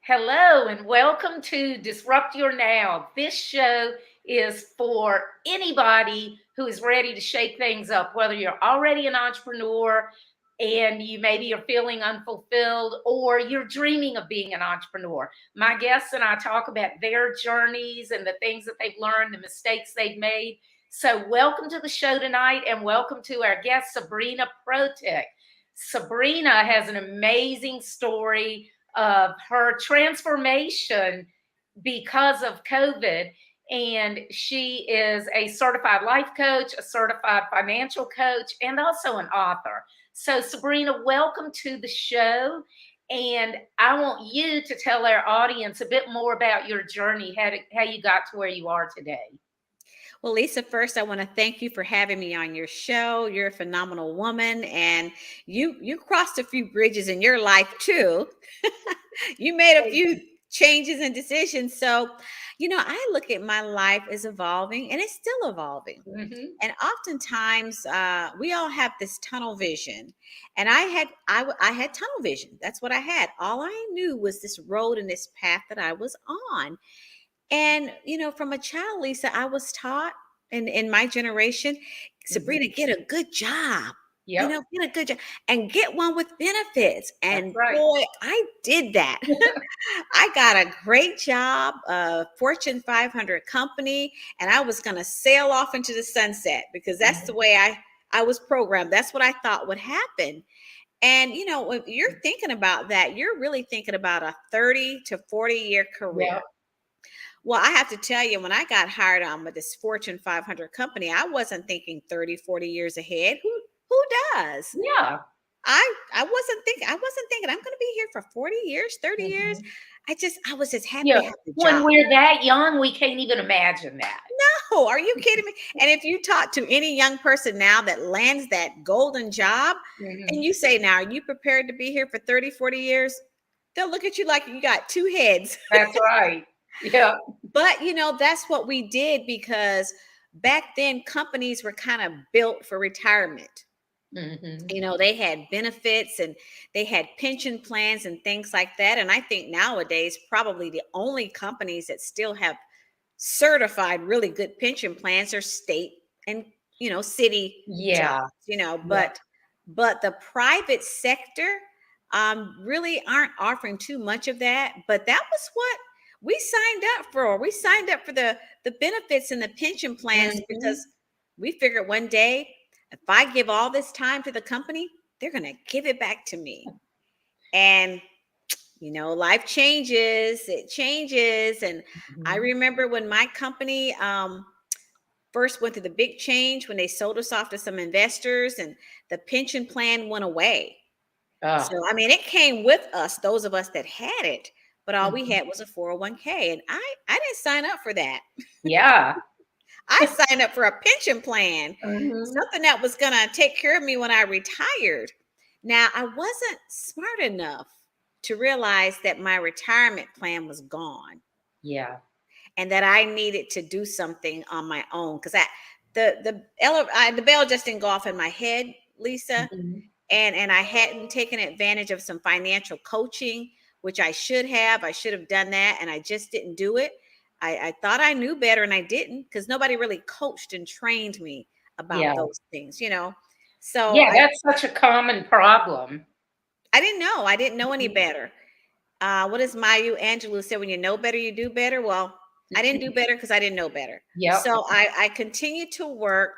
Hello and welcome to Disrupt Your Now. This show is for anybody who is ready to shake things up, whether you're already an entrepreneur and you maybe are feeling unfulfilled or you're dreaming of being an entrepreneur. My guests and I talk about their journeys and the things that they've learned, the mistakes they've made. So, welcome to the show tonight and welcome to our guest, Sabrina Protic. Sabrina has an amazing story of her transformation because of COVID. And she is a certified life coach, a certified financial coach, and also an author. So, Sabrina, welcome to the show. And I want you to tell our audience a bit more about your journey, how you got to where you are today. Well, Lisa, first I want to thank you for having me on your show. You're a phenomenal woman, and you crossed a few bridges in your life too. You made a few changes and decisions. So, I look at my life as evolving, and it's still evolving. Mm-hmm. And oftentimes, we all have this tunnel vision, and I had tunnel vision. That's what I had. All I knew was this road and this path that I was on. And, from a child, Lisa, I was taught in my generation, Sabrina, get a good job. Yep. Get a good job and get one with benefits. That's And right. boy, I did that. I got a great job, a Fortune 500 company, and I was going to sail off into the sunset because that's the way I was programmed. That's what I thought would happen. And, if you're thinking about that, you're really thinking about a 30 to 40-year career. Yep. Well, I have to tell you, when I got hired on with this Fortune 500 company, I wasn't thinking 30, 40 years ahead. Who does? Yeah. I wasn't thinking I'm going to be here for 40 years, 30 years. I was just happy Yeah. to have the When job. we're that young, we can't even imagine that. No, are you kidding me? And if you talk to any young person now that lands that golden job and you say, now, are you prepared to be here for 30, 40 years? They'll look at you like you got two heads. That's right. Yeah. But, that's what we did because back then companies were kind of built for retirement. Mm-hmm. They had benefits and they had pension plans and things like that. And I think nowadays, probably the only companies that still have certified really good pension plans are state and, city Yeah. jobs, but the private sector really aren't offering too much of that. But that was what we signed up for. We signed up for the benefits and the pension plans because we figured one day, if I give all this time to the company, they're going to give it back to me. And, life changes, it changes. And I remember when my company first went through the big change, when they sold us off to some investors and the pension plan went away. So, it came with us, those of us that had it, but all we had was a 401k. And I didn't sign up for that. Yeah. I signed up for a pension plan, Mm-hmm. something that was going to take care of me when I retired. Now, I wasn't smart enough to realize that my retirement plan was gone Yeah. and that I needed to do something on my own because the bell just didn't go off in my head, Lisa. Mm-hmm. And I hadn't taken advantage of some financial coaching, which I should have. I should have done that, and I just didn't do it. I thought I knew better, and I didn't because nobody really coached and trained me about Yeah. those things, So Yeah, that's such a common problem. I didn't know. I didn't know any better. What does Maya Angelou say? When you know better, you do better. Well, I didn't do better because I didn't know better. Yep. So I continued to work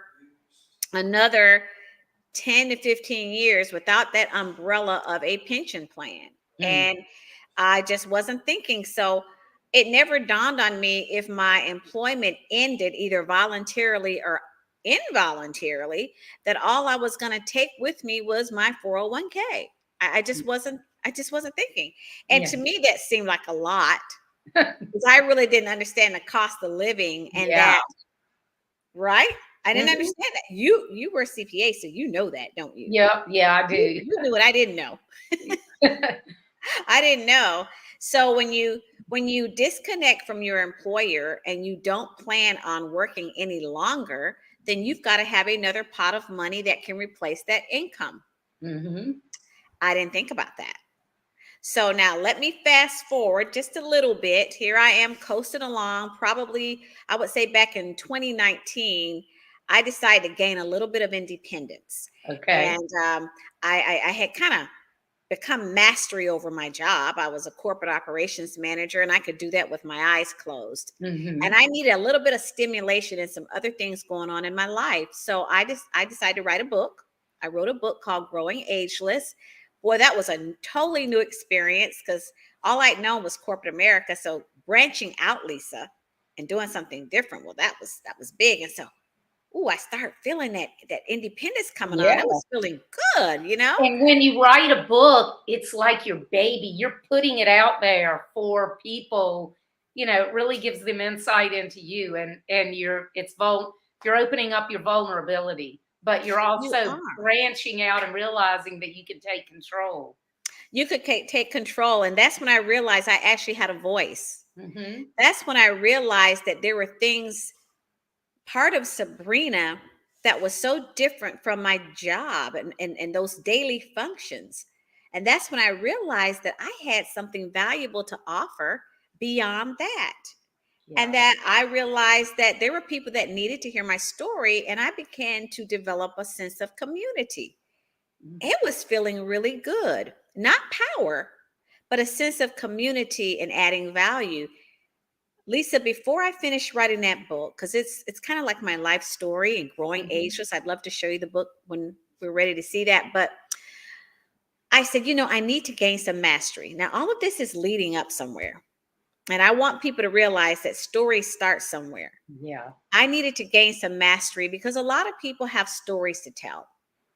another 10 to 15 years without that umbrella of a pension plan. And I just wasn't thinking. So it never dawned on me if my employment ended either voluntarily or involuntarily that all I was going to take with me was my 401k. I just wasn't thinking. And Yeah. to me, that seemed like a lot because I really didn't understand the cost of living and Yeah. that, right? I didn't Mhm. understand that. You were a CPA, so you know that, don't you? Yep. Yeah, I You do. knew what I didn't know. I didn't know. So when you disconnect from your employer and you don't plan on working any longer, then you've got to have another pot of money that can replace that income. Mm-hmm. I didn't think about that. So now let me fast forward just a little bit. Here I am coasting along. Probably, I would say back in 2019, I decided to gain a little bit of independence. Okay. And I had kind of become mastery over my job. I was a corporate operations manager and I could do that with my eyes closed. And Hmm. I needed a little bit of stimulation and some other things going on in my life. So I decided to write a book. I wrote a book called Growing Ageless. Boy, that was a totally new experience because all I'd known was corporate America. So branching out, Lisa, and doing something different, well, that was big. And so, I started feeling that independence coming on. Yeah. I was feeling good, you know? And when you write a book, it's like your baby. You're putting it out there for people. It really gives them insight into you, and you're opening up your vulnerability, but you're You also are. branching out and realizing that you can take control. You could take control. And that's when I realized I actually had a voice. Hmm. That's when I realized that there were things, part of Sabrina, that was so different from my job and those daily functions. And that's when I realized that I had something valuable to offer beyond that. And Yeah. that I realized that there were people that needed to hear my story. And I began to develop a sense of community. Mhm. It was feeling really good, not power, but a sense of community and adding value. Lisa, before I finish writing that book, because it's kind of like my life story and growing Mhm. ageless, I'd love to show you the book when we're ready to see that. But I said, I need to gain some mastery. Now, all of this is leading up somewhere. And I want people to realize that stories start somewhere. Yeah. I needed to gain some mastery because a lot of people have stories to tell.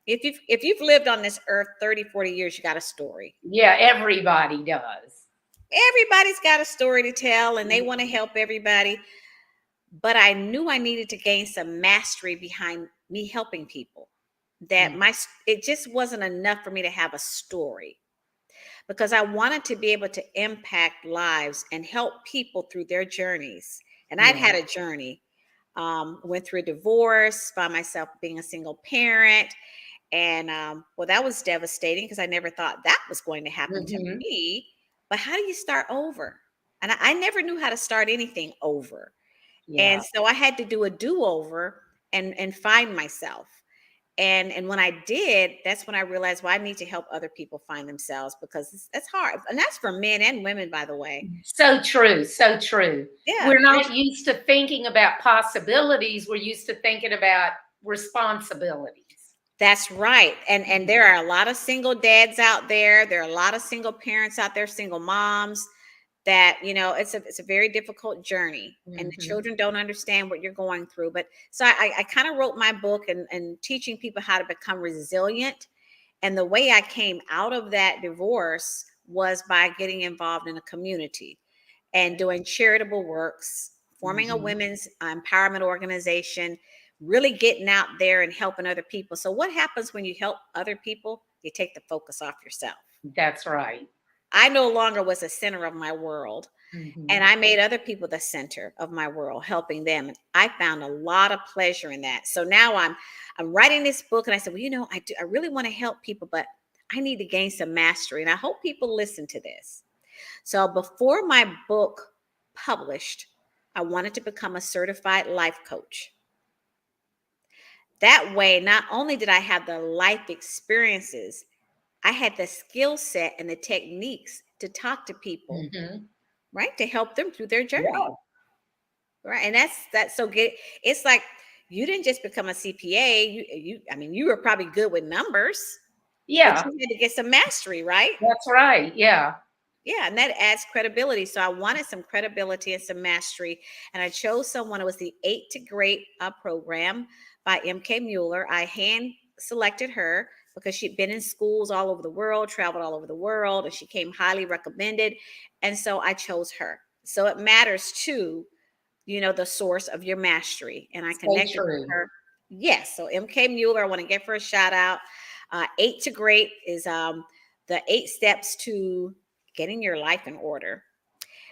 If you've lived on this earth 30, 40 years, you got a story. Yeah, everybody does. Everybody's got a story to tell and they want to Mhm. help everybody. But I knew I needed to gain some mastery behind me helping people. That Mhm. it just wasn't enough for me to have a story because I wanted to be able to impact lives and help people through their journeys. And I'd Yeah. had a journey. Went through a divorce, found myself being a single parent. And well, that was devastating because I never thought that was going to happen to Mhm. me. But how do you start over? And I never knew how to start anything over. Yeah. And so I had to do a do-over and find myself. And when I did, that's when I realized, well, I need to help other people find themselves because that's hard. And that's for men and women, by the way. So true, so true. Yeah. We're not used to thinking about possibilities, we're used to thinking about responsibilities. That's right. And Mhm. there are a lot of single dads out there. There are a lot of single parents out there, single moms that, it's a very difficult journey and the Mhm. children don't understand what you're going through. But so I kind of wrote my book and teaching people how to become resilient. And the way I came out of that divorce was by getting involved in a community and doing charitable works, forming a Mhm. women's empowerment organization, really getting out there and helping other people. So, what happens when you help other people? You take the focus off yourself. That's right. I no longer was the center of my world, and Mhm. I made other people the center of my world, helping them. And I found a lot of pleasure in that. So now I'm writing this book, and I said, well, I really want to help people, but I need to gain some mastery, and I hope people listen to this. So before my book published, I wanted to become a certified life coach. That way, not only did I have the life experiences, I had the skill set and the techniques to talk to people, Mhm. right? To help them through their journey. Yeah. Right. And that's so good. It's like you didn't just become a CPA. I mean, you were probably good with numbers, but Yeah, you had to get some mastery, right? that's right. Yeah. Yeah, and that adds credibility. So I wanted some credibility and some mastery. And I chose someone. It was the 8 to Great program by M.K. Mueller. I hand selected her because she'd been in schools all over the world, traveled all over the world, and she came highly recommended. And so I chose her. So it matters too, the source of your mastery. And I So connected with true. her. Yes. So MK Mueller, I want to give her a shout out. 8 to Great is the 8 steps to getting your life in order.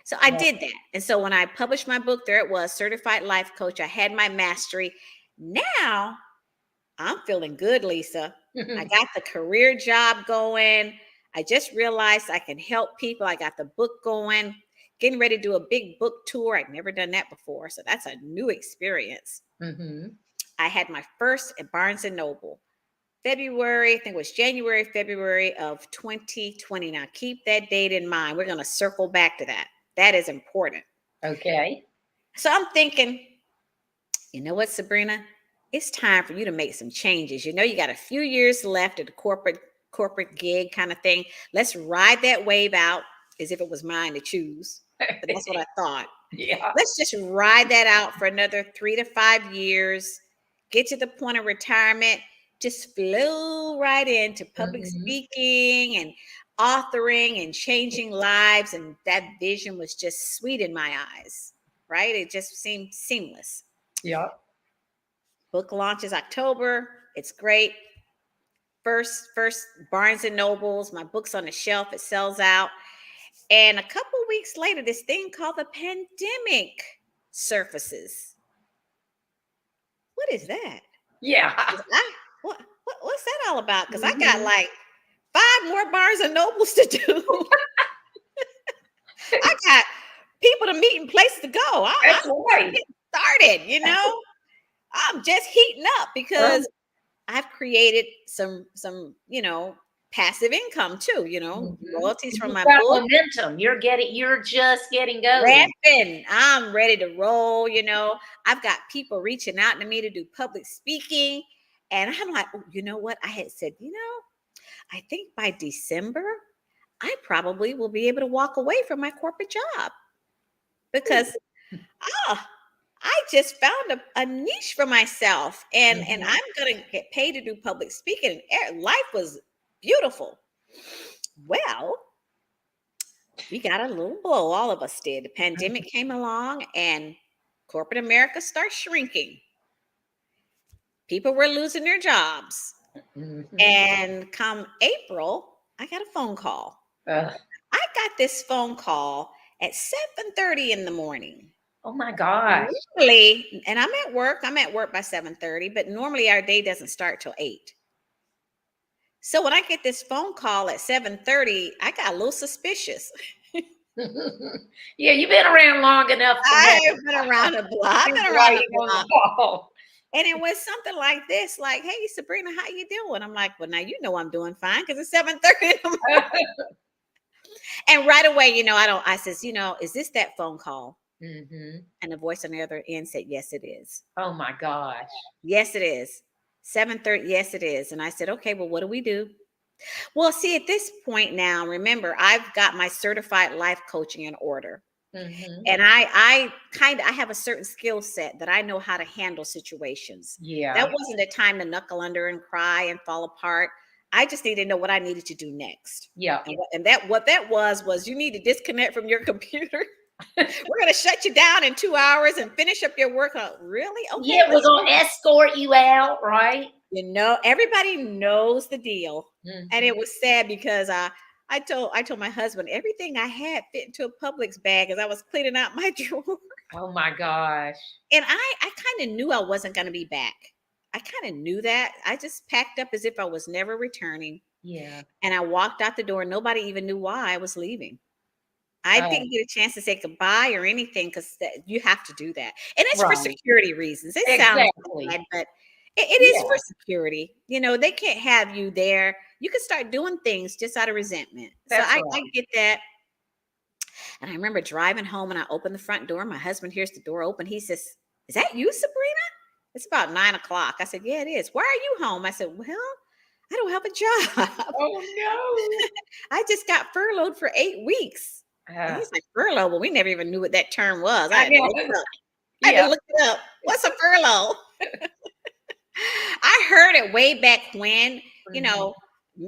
So I Yeah. did that. And so when I published my book, there it was, certified life coach. I had my mastery. Now I'm feeling good, Lisa. I got the career job going. I just realized I can help people. I got the book going, getting ready to do a big book tour. I'd never done that before. So that's a new experience. Mm-hmm. I had my first at Barnes and Noble. February, I think it was January, February of 2020. Now keep that date in mind. We're going to circle back to that. That is important. Okay. So I'm thinking, you know what, Sabrina? It's time for you to make some changes. You know, you got a few years left at the corporate gig kind of thing. Let's ride that wave out as if it was mine to choose. But that's what I thought. Yeah. Let's just ride that out for another 3 to 5 years. Get to the point of retirement. Just flow right into public Mm-hmm. speaking and authoring and changing lives. And that vision was just sweet in my eyes, right? It just seemed seamless. Yeah. Book launches October. It's great. First Barnes and Nobles. My book's on the shelf. It sells out. And a couple weeks later, this thing called the pandemic surfaces. What is that? Yeah. What's that all about? Because I got like 5 more Barnes and Nobles to do. I got people to meet and places to go. That's I'm right. getting started, you know. I'm just heating up because I've created some, passive income too, royalties from You've my got book. momentum. You're just getting going. Ramping. I'm ready to roll, I've got people reaching out to me to do public speaking. And I'm like, oh, you know what? I had said, I think by December, I probably will be able to walk away from my corporate job because I just found a niche for myself, and I'm gonna get paid to do public speaking. And life was beautiful. Well, we got a little blow. All of us did. The pandemic came along, and corporate America starts shrinking. People were losing their jobs, and come April, I got a phone call. I got this phone call at 7:30 in the morning. Oh my gosh. Normally, and I'm at work by 7:30, but normally our day doesn't start till 8. So when I get this phone call at 7:30, I got a little suspicious. Yeah, you've been around long enough. I've been around the block. I've been around the block. Wall. And it was something like this, like, hey, Sabrina, how you doing? I'm like, well, now you know I'm doing fine because it's 7:30. And right away, I says, is this that phone call? And the voice on the other end said, yes, it is. Oh my gosh. Yes, it is. 7:30. Yes, it is. And I said, okay, well, what do we do? Well, see, at this point now, remember, I've got my certified life coaching in order. And I have a certain skill set that I know how to handle situations. Yeah. That wasn't the time to knuckle under and cry and fall apart. I just needed to know what I needed to do next. Yeah. And what that was you need to disconnect from your computer. We're going to shut you down in 2 hours and finish up your work. Really? Okay. Yeah, we're going to escort you out, right? Everybody knows the deal. And it was sad because I told my husband everything I had fit into a Publix bag as I was cleaning out my drawer. Oh my gosh. And I kind of knew I wasn't going to be back. I kind of knew that. I just packed up as if I was never returning. Yeah. And I walked out the door. Nobody even knew why I was leaving. I didn't get a chance to say goodbye or anything because you have to do that. And it's for security reasons. It sounds bad, but it is for security. They can't have you there. You can start doing things just out of resentment. I get that. And I remember driving home and I opened the front door. My husband hears the door open. He says, is that you, Sabrina? It's about 9 o'clock. I said, yeah, it is. Why are you home? I said, well, I don't have a job. Oh no. I just got furloughed for 8 weeks. And he's like, furlough? Well, we never even knew what that term was. I had to look it up. What's a furlough? I heard it way back when,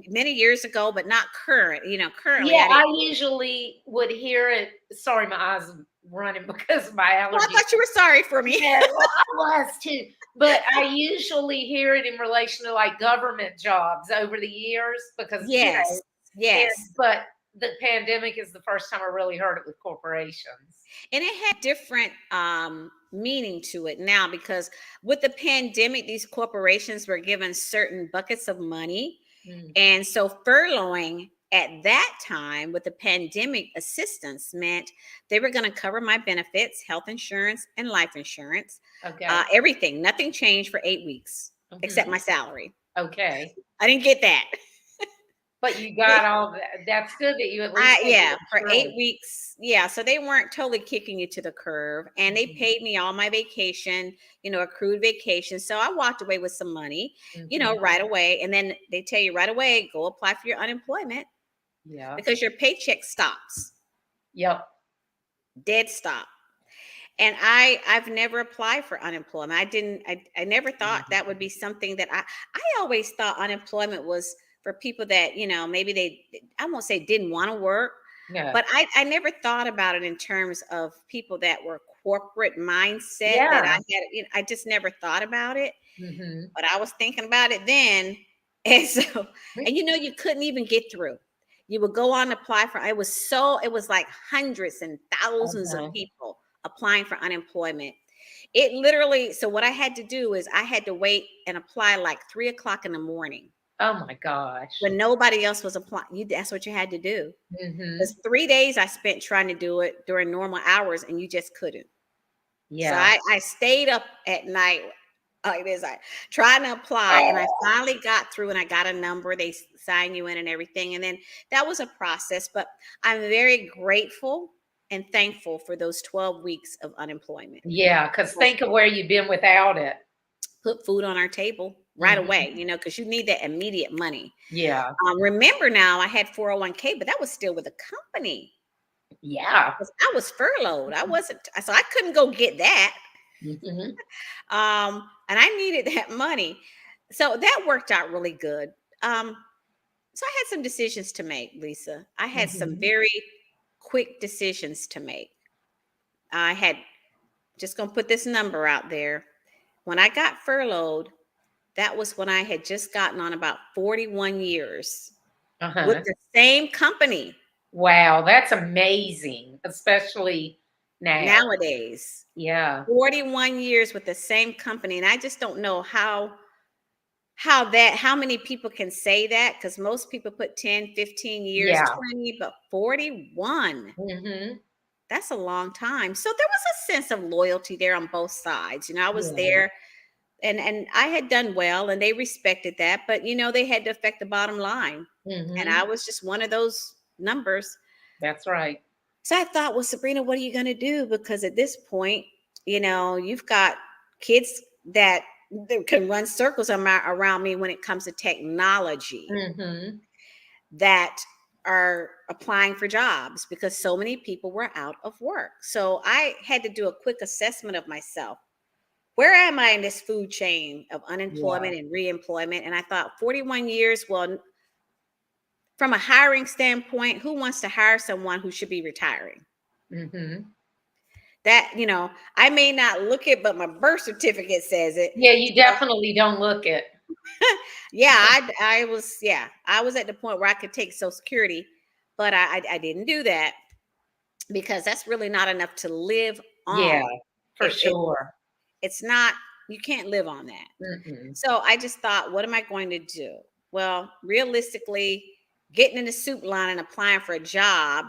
many years ago, but not current. Currently. Yeah, I usually would hear it. Sorry, my eyes are running because of my allergies. Well, I thought you were sorry for me. Yeah, well, I was too. But I usually hear it in relation to like government jobs over the years because yes. But the pandemic is the first time I really heard it with corporations. And it had different meaning to it now because with the pandemic, these corporations were given certain buckets of money. And so furloughing at that time with the pandemic assistance meant they were going to cover my benefits, health insurance and life insurance, Okay. everything. Nothing changed for 8 weeks except Mhm. my salary. Okay. I didn't get that. But you got all that. That's good that you at least had Yeah, your for insurance. 8 weeks. Yeah, so they weren't totally kicking you to the curb, and they Mhm. paid me all my vacation, accrued vacation. So I walked away with some money, Mhm. right away. And then they tell you right away, go apply for your unemployment Yeah. because your paycheck stops, Yep. dead stop. And I've never applied for unemployment. I never thought Mhm. that would be something that I always thought unemployment was for people that, maybe I won't say didn't want to work, Yeah. but I never thought about it in terms of people that were corporate mindset that I Yeah. had, I just never thought about it, Mhm. but I was thinking about it then. And so, and you couldn't even get through. You would go on to apply for, it was like hundreds and thousands of Uh-huh. people applying for unemployment. It literally, so what I had to do is I had to wait and apply like 3 o'clock in the morning Oh my gosh. when nobody else was applying. That's what you had to do. Because Mhm. 3 days I spent trying to do it during normal hours and you just couldn't. So Yeah. I stayed up at night like this, I trying to apply, and I Oh. finally got through and I got a number. They sign you in and everything. And then that was a process, but I'm very grateful and thankful for those 12 weeks of unemployment. Yeah, because think of where you've been without it. Put food on our table right Mhm. away, because you need that immediate money. Yeah. Remember now, I had 401k, but that was still with a company Yeah. 'cause I was furloughed. I wasn't, so I couldn't go get that. Mhm. And I needed that money. So that worked out really good. Um, so I had some decisions to make, Lisa. I had some Mhm. very quick decisions to make. I had just gonna put this number out there. When I got furloughed, that was when I had just gotten on about 41 years with Uh-huh. the same company Wow, that's amazing, especially now. nowadays. Yeah. 41 years with the same company. And I just don't know how many people can say that, because most people put 10, 15 years, Yeah. 20, but 41, Mhm. that's a long time. So there was a sense of loyalty there on both sides. I was Yeah. there, and I had done well and they respected that, but they had to affect the bottom line. And I Mhm. was just one of those numbers. That's right. So I thought, well, Sabrina, what are you going to do? Because at this point, you've got kids that can run circles around me when it comes to technology, Mhm. that are applying for jobs because so many people were out of work. So I had to do a quick assessment of myself. Where am I in this food chain of Yeah. unemployment and reemployment? And I thought 41 years, well, from a hiring standpoint, who wants to hire someone who should be retiring? Mhm. That, I may not look it, but my birth certificate says it. Yeah, you definitely don't look it. Yeah, I was at the point where I could take Social Security, but I didn't do that because that's really not enough to live Yeah, on. for It sure. it's not, you can't live on that. Mm-mm. So I just thought, what am I going to do? Well, realistically, getting in the soup line and applying for a job,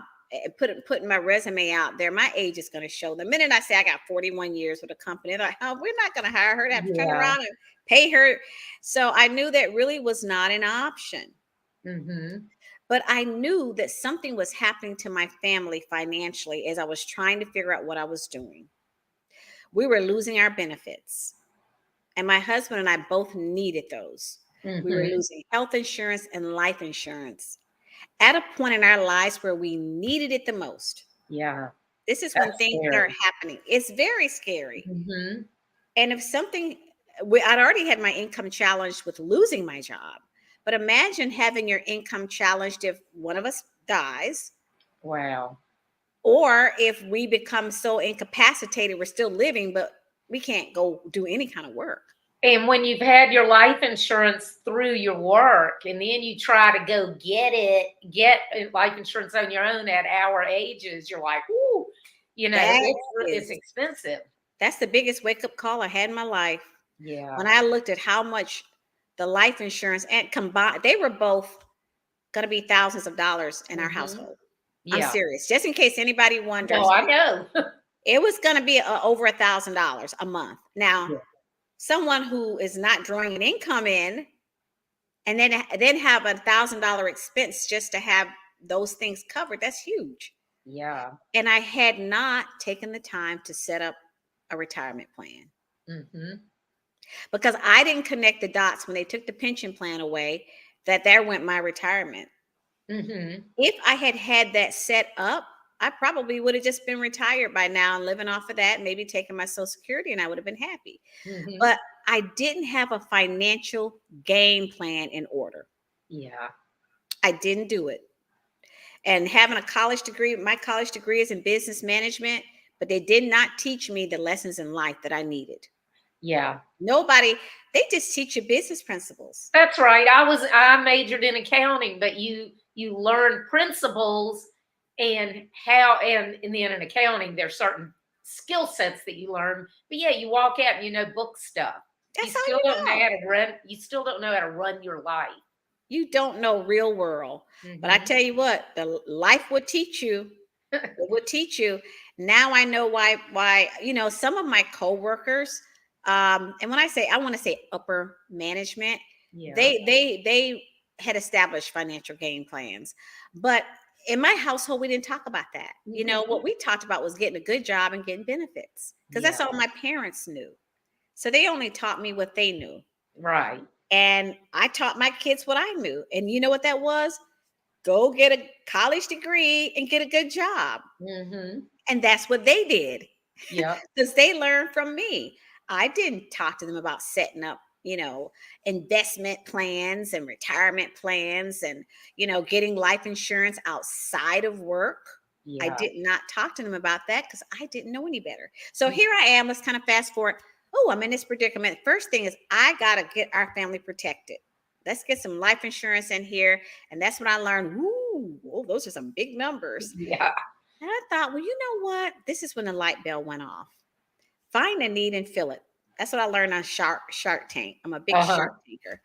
putting my resume out there, my age is going to show. The minute I say I got 41 years with a company, they're like, oh, we're not going to hire her. They have to turn Yeah. around and pay her. So I knew that really was not an option. Mhm. But I knew that something was happening to my family financially as I was trying to figure out what I was doing. We were losing our benefits. And my husband and I both needed those. We were Mhm. losing health insurance and life insurance at a point in our lives where we needed it the most. Yeah, This is when that's things start scary. happening. It's very scary. Mhm. And if something, I'd already had my income challenged with losing my job. But imagine having your income challenged if one of us dies, Wow. or if we become so incapacitated, we're still living, but we can't go do any kind of work. And when you've had your life insurance through your work and then you try to go get life insurance on your own at our ages, you're like, "Ooh," That it's is expensive. That's the biggest wake up call I had in my life. Yeah. When I looked at how much the life insurance and combined, they were both going to be thousands of dollars in our Hmm. household. I'm Yeah. serious. Just in case anybody No, wonders, I know. it was going to be over $1,000 a month. Now, Yeah. someone who is not drawing an income in and then have $1,000 expense just to have those things covered, that's huge. Yeah. And I had not taken the time to set up a retirement plan Hmm. because I didn't connect the dots when they took the pension plan away, that there went my retirement. Hmm. If I had had that set up, I probably would have just been retired by now and living off of that, maybe taking my Social Security, and I would have been happy. Hmm. But I didn't have a financial game plan in order. Yeah. I didn't do it. And having a college degree, my college degree is in business management, but they did not teach me the lessons in life that I needed. Yeah. Nobody, they just teach you business principles. That's right. I majored in accounting, but you learn principles and how, and then in accounting there's certain skill sets that you learn. But yeah, you walk out and you know book stuff. You That's all still you don't know know. how to run. You still don't know how to run your life. You don't know real world. But I Hmm. tell you what, the life would teach you. It would teach you. Now I know why, some of my coworkers, and when I say, I want to say upper management, Yeah. they had established financial game plans. But in my household, we didn't talk about that. Hmm. What we talked about was getting a good job and getting benefits because Yeah. that's all my parents knew. So they only taught me what they knew. Right. And I taught my kids what I knew. And you know what that was? Go get a college degree and get a good job. Hmm. And that's what they did Yep. because they learned from me. I didn't talk to them about setting up, investment plans and retirement plans and, getting life insurance outside of work. I Yeah. did not talk to them about that because I didn't know any better. So here I am. Let's kind of fast forward. Oh, I'm in this predicament. First thing is, I got to get our family protected. Let's get some life insurance in here. And that's when I learned, ooh, oh, those are some big numbers. Yeah. And I thought, well, you know what? This is when the light bulb went off. Find a need and fill it. That's what I learned on Shark Tank. I'm a big Uh-huh. Shark Tanker.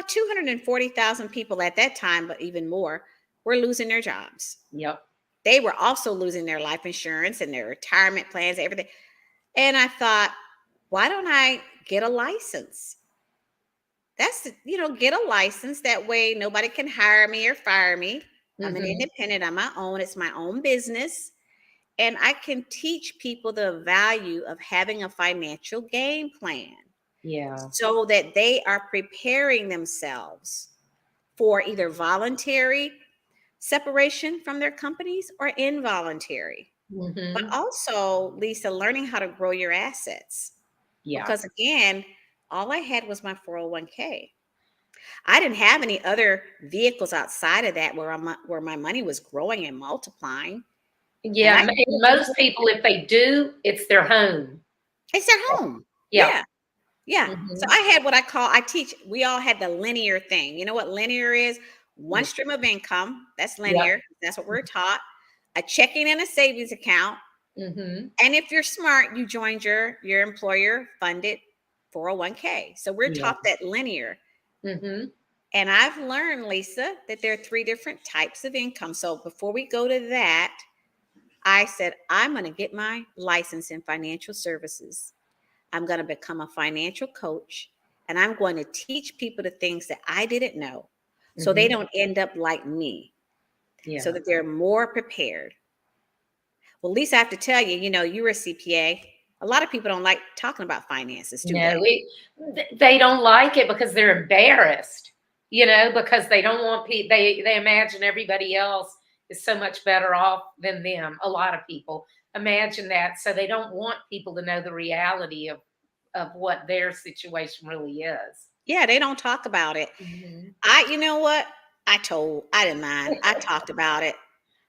240,000 people at that time, but even more, were losing their jobs. Yep. They were also losing their life insurance and their retirement plans, everything. And I thought, why don't I get a license? Get a license. That way nobody can hire me or fire me. I'm an Hmm. independent on my own. It's my own business. And I can teach people the value of having a financial game plan Yeah. so that they are preparing themselves for either voluntary separation from their companies or involuntary. But Hmm. also, Lisa, learning how to grow your assets. Yeah. Because again, all I had was my 401k. I didn't have any other vehicles outside of that where my money was growing and multiplying. And Yeah. I And did it most before. people, if they do, it's their home. It's at home. Yeah. Yeah. Yeah. So Hmm. I had what I teach. We all had the linear thing. You know what linear is? One Yeah. stream of income. That's Yep. linear. That's what we're taught. A checking and a savings account. Hmm. And if you're smart, you joined your employer funded 401k. So we're Yeah. taught that linear. Hmm. And I've learned, Lisa, that there are three different types of income. So before we go to that, I said, I'm going to get my license in financial services. I'm going to become a financial coach and I'm going to teach people the things that I didn't know so they Hmm. don't end up like me, so Yeah. that they're more prepared. Well, Lisa, I have to tell you, you're a CPA. A lot of people don't like talking about finances, do No, they? they don't like it because they're embarrassed, because they don't want people, they imagine everybody else is so much better off than them. A lot of people imagine that, so they don't want people to know the reality of what their situation really is. Yeah, they don't talk about it. Hmm. You know what? I didn't mind. I talked about it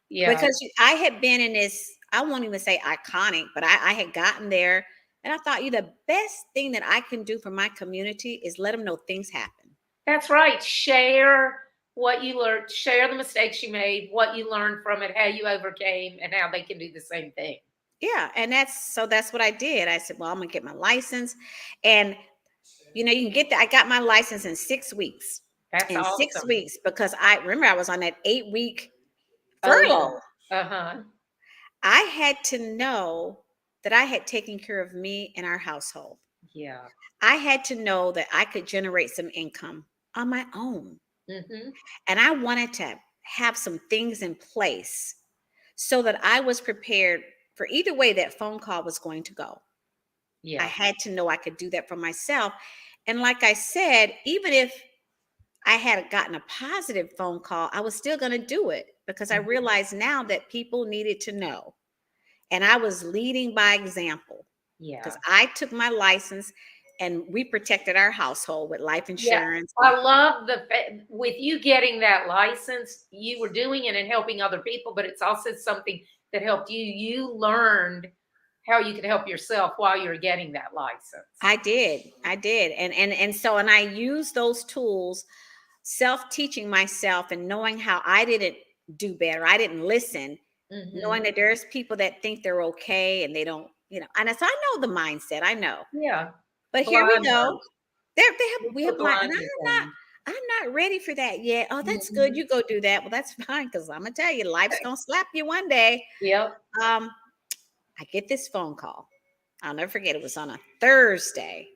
Yeah, because I had been in this, I won't even say iconic, but I had gotten there and I thought, the best thing that I can do for my community is let them know things happen. that's right. Share what you learned, share the mistakes you made, what you learned from it, how you overcame, and how they can do the same thing. Yeah. And that's what I did. I said, well, I'm going to get my license. And, you can get that. I got my license in 6 weeks. That's in 6 awesome. weeks because I remember I was on that 8-week Oh, yeah. furlough. Uh-huh. I had to know that I had taken care of me and our household. Yeah. I had to know that I could generate some income on my own. Mm-hmm. And I wanted to have some things in place so that I was prepared for either way that phone call was going to go. I Yeah. had to know I could do that for myself. And like I said, even if I had gotten a positive phone call, I was still going to do it because I Mhm. realized now that people needed to know. And I was leading by example because Yeah. I took my license and we protected our household with life Yeah. insurance. I love with you getting that license, you were doing it and helping other people, but it's also something that helped you. You learned how you could help yourself while you were getting that license. I did. I did. And I used those tools, self-teaching myself and knowing how I didn't do better. I didn't listen, knowing Mm-hmm. that there's people that think they're okay and they don't, and so I know the mindset. I know. Yeah. But here we go. Blinders. You We have put blind, and blinders on. I'm not ready for that yet. Oh, that's good. Mhm. You go do that. Well, that's fine because I'm gonna tell you, life's gonna slap you one day. Yep. Um, I get this phone call. I'll never forget. It was on a Thursday.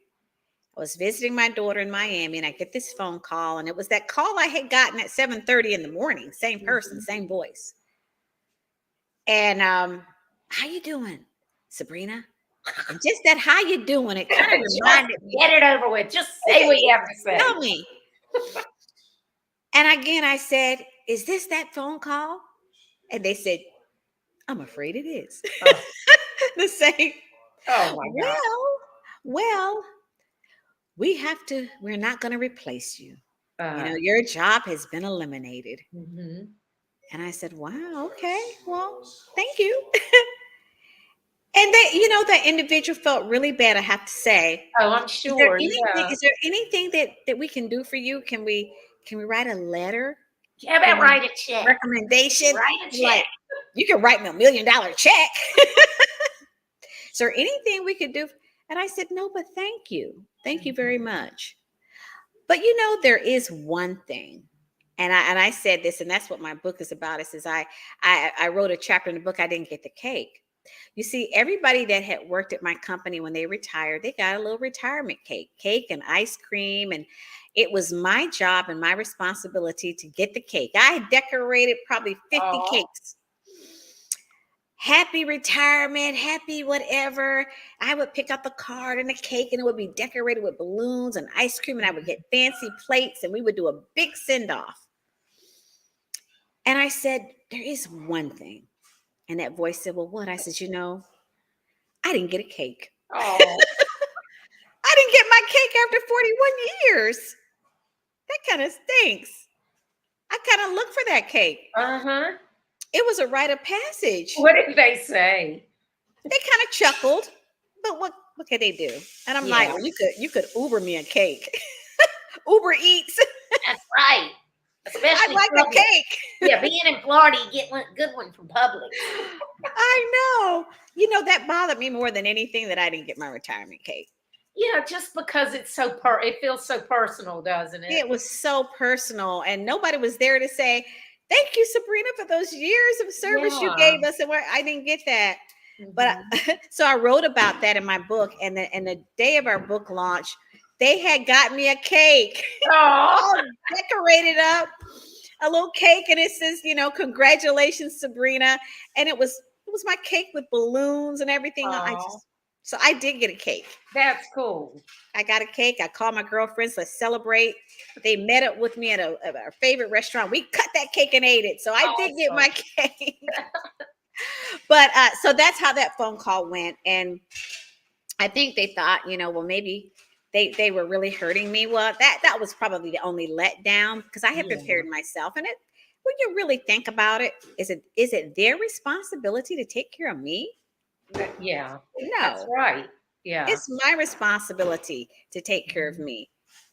I was visiting my daughter in Miami, and I get this phone call, and it was that call I had gotten at 7:30 in the morning. Same person, Mhm. same voice. And how you doing, Sabrina? And just that how you doing, it kind of Just reminded me. get it over with. Just say Yeah, what you just have to say. tell me. And again, I said, "Is this that phone call?" And they said, "I'm afraid it is." Oh, The same. oh my God. Well, we're not going to replace you. Uh, Your job has been eliminated. mhm. And I said, wow, okay, well, thank you. And that individual felt really bad, I have to say. Oh, I'm sure. Yeah. Is there anything that we can do for you? Can we write a letter? How You about know, write a check? recommendation? Write a Like, check. you can write me $1 million check. Is there anything we could do? And I said, no, but thank you. Thank you very much. But there is one thing. And I said this, and that's what my book is about. It says I wrote a chapter in the book. I didn't get the cake. You see, everybody that had worked at my company when they retired, they got a little retirement cake and ice cream. And it was my job and my responsibility to get the cake. I had decorated probably 50 Oh. cakes. Happy retirement, happy whatever. I would pick up the card and the cake, and it would be decorated with balloons and ice cream, and I would get fancy plates, and we would do a big send off. And I said, there is one thing. And that voice said, well, what? I said, I didn't get a cake. Oh. I didn't get my cake after 41 years. That kind of stinks. I kind of looked for that cake. Uh-huh. It was a rite of passage. What did they say? They kind of chuckled, but what could they do? And I'm like, Yeah, well, you could Uber me a cake. Uber Eats. that's right. I'd Especially like a Publix. cake. Yeah, being in Florida, you get one good one from Publix. I know. That bothered me more than anything that I didn't get my retirement cake. Yeah, just because it's it feels so personal, doesn't it? It was so personal, and nobody was there to say, thank you, Sabrina, for those years of service you Yeah. gave us. And I didn't get that. But Mhm. so I wrote about that in my book. And the day of our book launch, they had got me a cake, Oh. all decorated up, a little cake, and it says, congratulations, Sabrina. And it was my cake with balloons and everything. Oh, So I did get a cake. that's cool. I got a cake. I called my girlfriends. Let's celebrate. They met up with me at our favorite restaurant. We cut that cake and ate it. So I did get my Awesome. cake. But so that's how that phone call went. And I think they thought, well, maybe they were really hurting me. Well, that was probably the only letdown because I had Yeah. prepared myself. And when you really think about it, is it their responsibility to take care of me? Yeah. That's No. right. Yeah. It's my responsibility to take care of Mhm. me,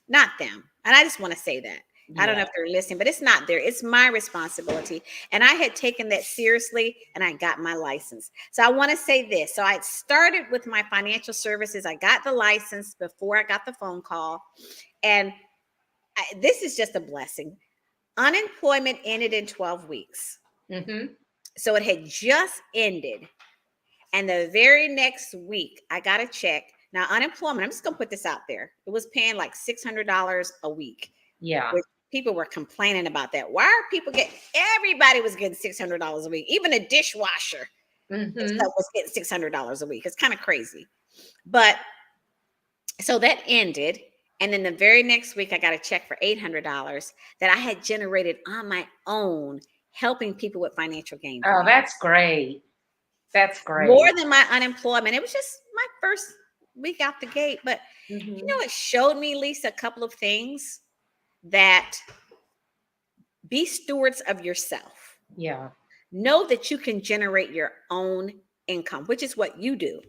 not them. And I just want to say that. I don't know Yeah. if they're listening, but it's not there. It's my responsibility. And I had taken that seriously and I got my license. So I want to say this. So I started with my financial services. I got the license before I got the phone call. And this is just a blessing. Unemployment ended in 12 weeks. Mm-hmm. So it had just ended. And the very next week, I got a check. Now, unemployment, I'm just going to put this out there. It was paying like $600 a week, Yeah. which people were complaining about that. Why are people getting, everybody was getting $600 a week. Even a dishwasher and Mm-hmm. stuff was getting $600 a week. It's kind of crazy. But so that ended. And then the very next week, I got a check for $800 that I had generated on my own, helping people with financial gain Oh, plan. that's great. That's More great. than my unemployment. It was just my first week out the gate. But Mm-hmm. it showed me, Lisa, a couple of things that be stewards of yourself. Yeah. Know that you can generate your own income, which is what you do.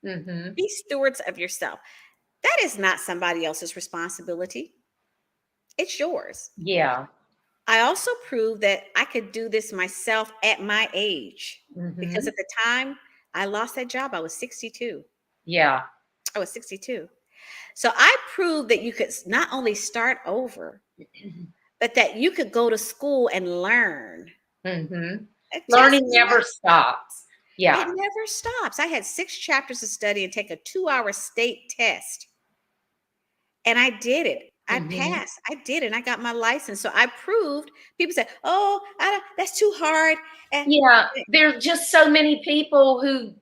Mm-hmm. Be stewards of yourself. That is not somebody else's responsibility. It's yours. Yeah. I also proved that I could do this myself at my age because Mm-hmm. at the time I lost that job, I was 62. Yeah. I was 62. So I proved that you could not only start over, but that you could go to school and learn. Mm-hmm. It just Learning never stops. it Yeah. never stops. I had 6 chapters to study and take a 2-hour state test. And I did it. I Mm-hmm. passed. I did it. And I got my license. So I proved. People said, "Oh, that's too hard." And Yeah. There's just so many people who,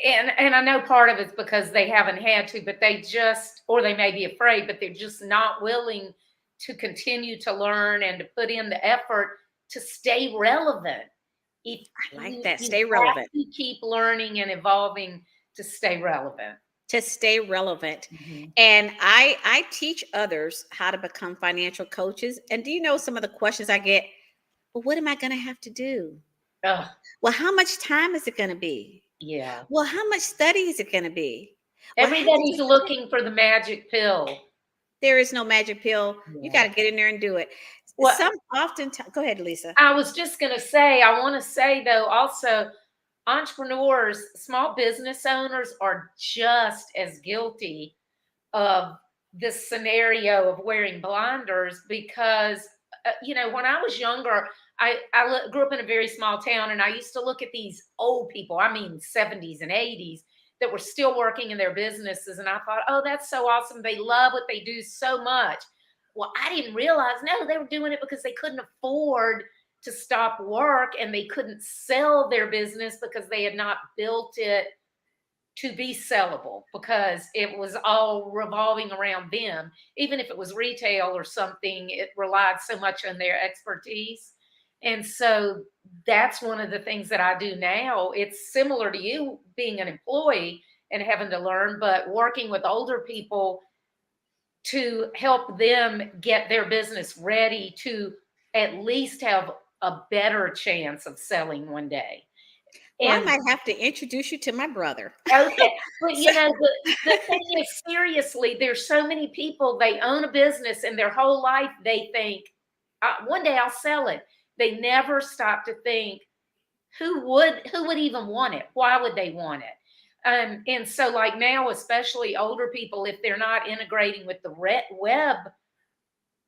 and I know part of it's because they haven't had to, but they just, or they may be afraid, but they're just not willing to continue to learn and to put in the effort to stay relevant. If I like you that. you Stay have relevant. to keep learning and evolving to stay relevant. To stay relevant. Mhm. And I teach others how to become financial coaches. And do you know some of the questions I get? Well, what am I going to have to do? Ugh, Well, how much time is it going to be? yeah. Well, how much study is it going to be? Well, how did Everybody's you looking for the magic pill. There is no magic pill. You got Yeah. to get in there and do it. Well, Go ahead, Lisa. I was just going to say, I want to say though, also, entrepreneurs, small business owners are just as guilty of this scenario of wearing blinders because, when I was younger, I grew up in a very small town and I used to look at these old people, I mean, 70s and 80s, that were still working in their businesses. And I thought, oh, that's so awesome. They love what they do so much. Well, I didn't realize, no, they were doing it because they couldn't afford to stop work and they couldn't sell their business because they had not built it to be sellable because it was all revolving around them. Even if it was retail or something, it relied so much on their expertise. And so that's one of the things that I do now. It's similar to you being an employee and having to learn, but working with older people to help them get their business ready to at least have a better chance of selling one day. Well, I And might have to introduce you to my brother. okay, but So, the thing is, seriously, there's so many people, they own a business and their whole life they think, one day I'll sell it. They never stop to think, who would even want it? Why would they want it? And so like now, especially older people, if they're not integrating with the web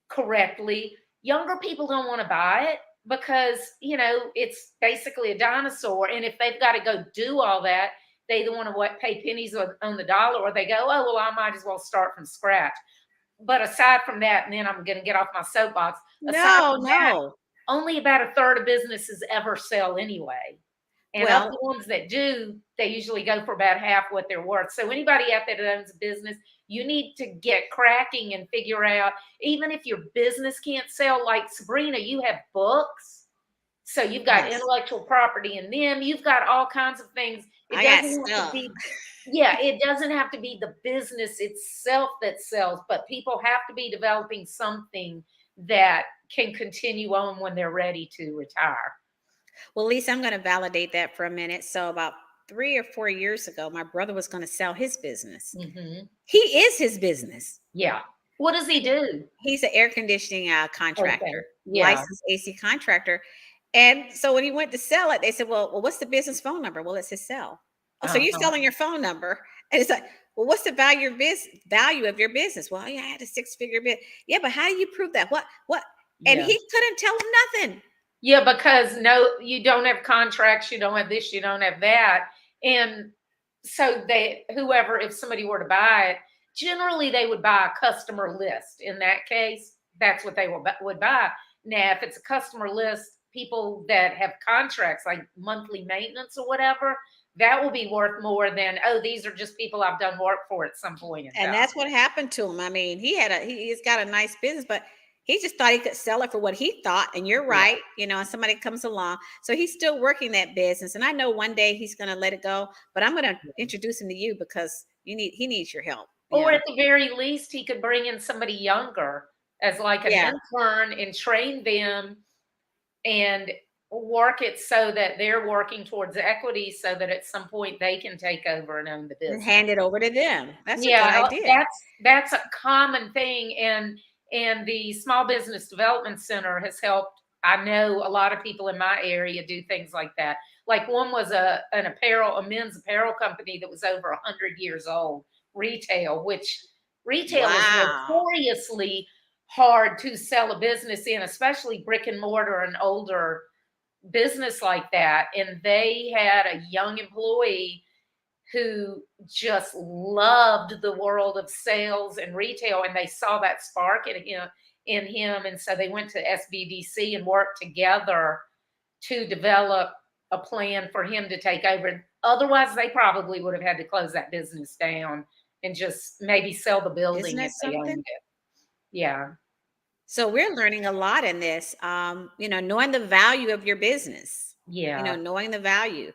correctly, younger people don't want to buy it because, it's basically a dinosaur. And if they've got to go do all that, they either want to pay pennies on the dollar, or they go, oh, well, I might as well start from scratch. But aside from that, and then I'm going to get off my soapbox, aside no, from that, no. only about a third of businesses ever sell anyway. And of Well, the ones that do, they usually go for about half what they're worth. So anybody out there that owns a business, you need to get cracking and figure out, even if your business can't sell, like Sabrina, you have books. So you've got yes, intellectual property in them. You've got all kinds of things. It I got doesn't have to stuff. be, yeah, it doesn't have to be the business itself that sells, but people have to be developing something that can continue on when they're ready to retire. Well, Lisa, I'm going to validate that for a minute. So, about 3 or 4 years ago, my brother was going to sell his business. Hmm. He is his business. Yeah. What does he do? He's an air conditioning Okay. contractor, Yeah. licensed AC contractor. And so when he went to sell it, they said, well, what's the business phone number? Well, it's his cell. Oh, so you're Uh-huh. selling your phone number. And it's like, Well, what's the value of your business? Well, yeah, I had a six-figure bit. Yeah, but how do you prove that? What? And Yeah. he couldn't tell him nothing. Yeah, because no, you don't have contracts, you don't have this, you don't have that. And so they, whoever, if somebody were to buy it, generally they would buy a customer list. In that case, that's what they would buy. Now, if it's a customer list, people that have contracts like monthly maintenance or whatever, that will be worth more than, oh, these are just people I've done work for at some point in And time. that's what happened to him. I mean, he's got a nice business, but he just thought he could sell it for what he thought. And you're Yeah. right, and somebody comes along. So he's still working that business. And I know one day he's going to let it go, but I'm going to introduce him to you because he needs your help. Or at the very least, he could bring in somebody younger as like an Yeah. intern and train them and work it so that they're working towards equity so that at some point they can take over and own the And business. hand it over to them. That's a good Yeah, idea. that's a common thing, and the Small Business Development Center has helped. I know a lot of people in my area do things like that. Like one was a men's apparel company that was over 100 years old, retail, which retail is Wow. notoriously hard to sell a business in, especially brick and mortar and older business like that. And they had a young employee who just loved the world of sales and retail, and they saw that spark in him, and so they went to SBDC and worked together to develop a plan for him to take over. Otherwise, they probably would have had to close that business down and just maybe sell the Isn't building that if they owned something? it. Yeah. So we're learning a lot in this. Knowing the value of your business, Yeah. knowing the value.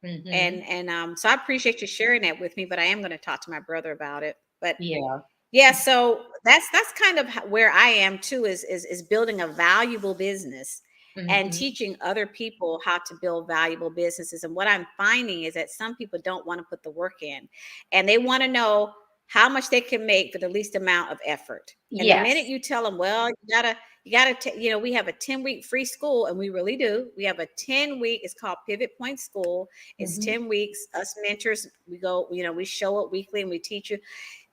Hmm. And so I appreciate you sharing that with me, but I am going to talk to my brother about it. But Yeah. yeah, so that's kind of where I am too, is building a valuable business and Hmm. teaching other people how to build valuable businesses. And what I'm finding is that some people don't want to put the work in, and they want to know how much they can make for the least amount of effort. And the minute Yes. you tell them, well, you gotta, we have a 10-week free school, and we really do. We have a 10-week, it's called Pivot Point School. It's Hmm. 10 weeks. Us mentors, we go, we show up weekly and we teach you.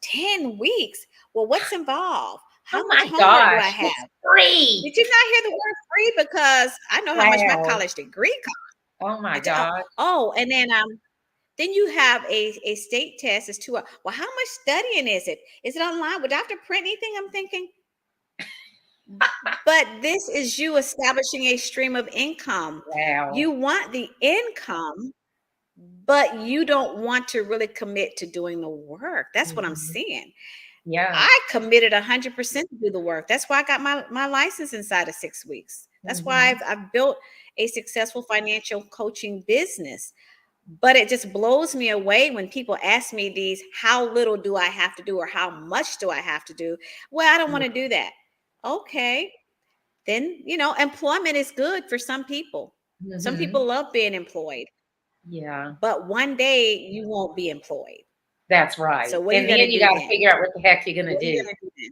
10 weeks. Well, what's involved? Oh How much my homework do I gosh, it's have? free. Did you not hear the word free? Because I know how much my Wow. college degree cost. Oh my Oh, God. and then you have a state test. It's 2 hours. Well, how much studying is it? Is it online? Would I have to print anything? I'm thinking, but this is you establishing a stream of income. Wow. You want the income, but you don't want to really commit to doing the work. That's what I'm Mhm. seeing. Yeah. I committed 100% to do the work. That's why I got my license inside of 6 weeks. That's why Mhm. I've built a successful financial coaching business. But it just blows me away when people ask me how little do I have to do or how much do I have to do? Well, I don't want to do that. Okay. Then, employment is good for some people. Some people Mhm. love being employed, Yeah, but one day you won't be employed. that's So right. what are And you going then to you do gotta then? figure out what the heck you're gonna What are you do. going to do then?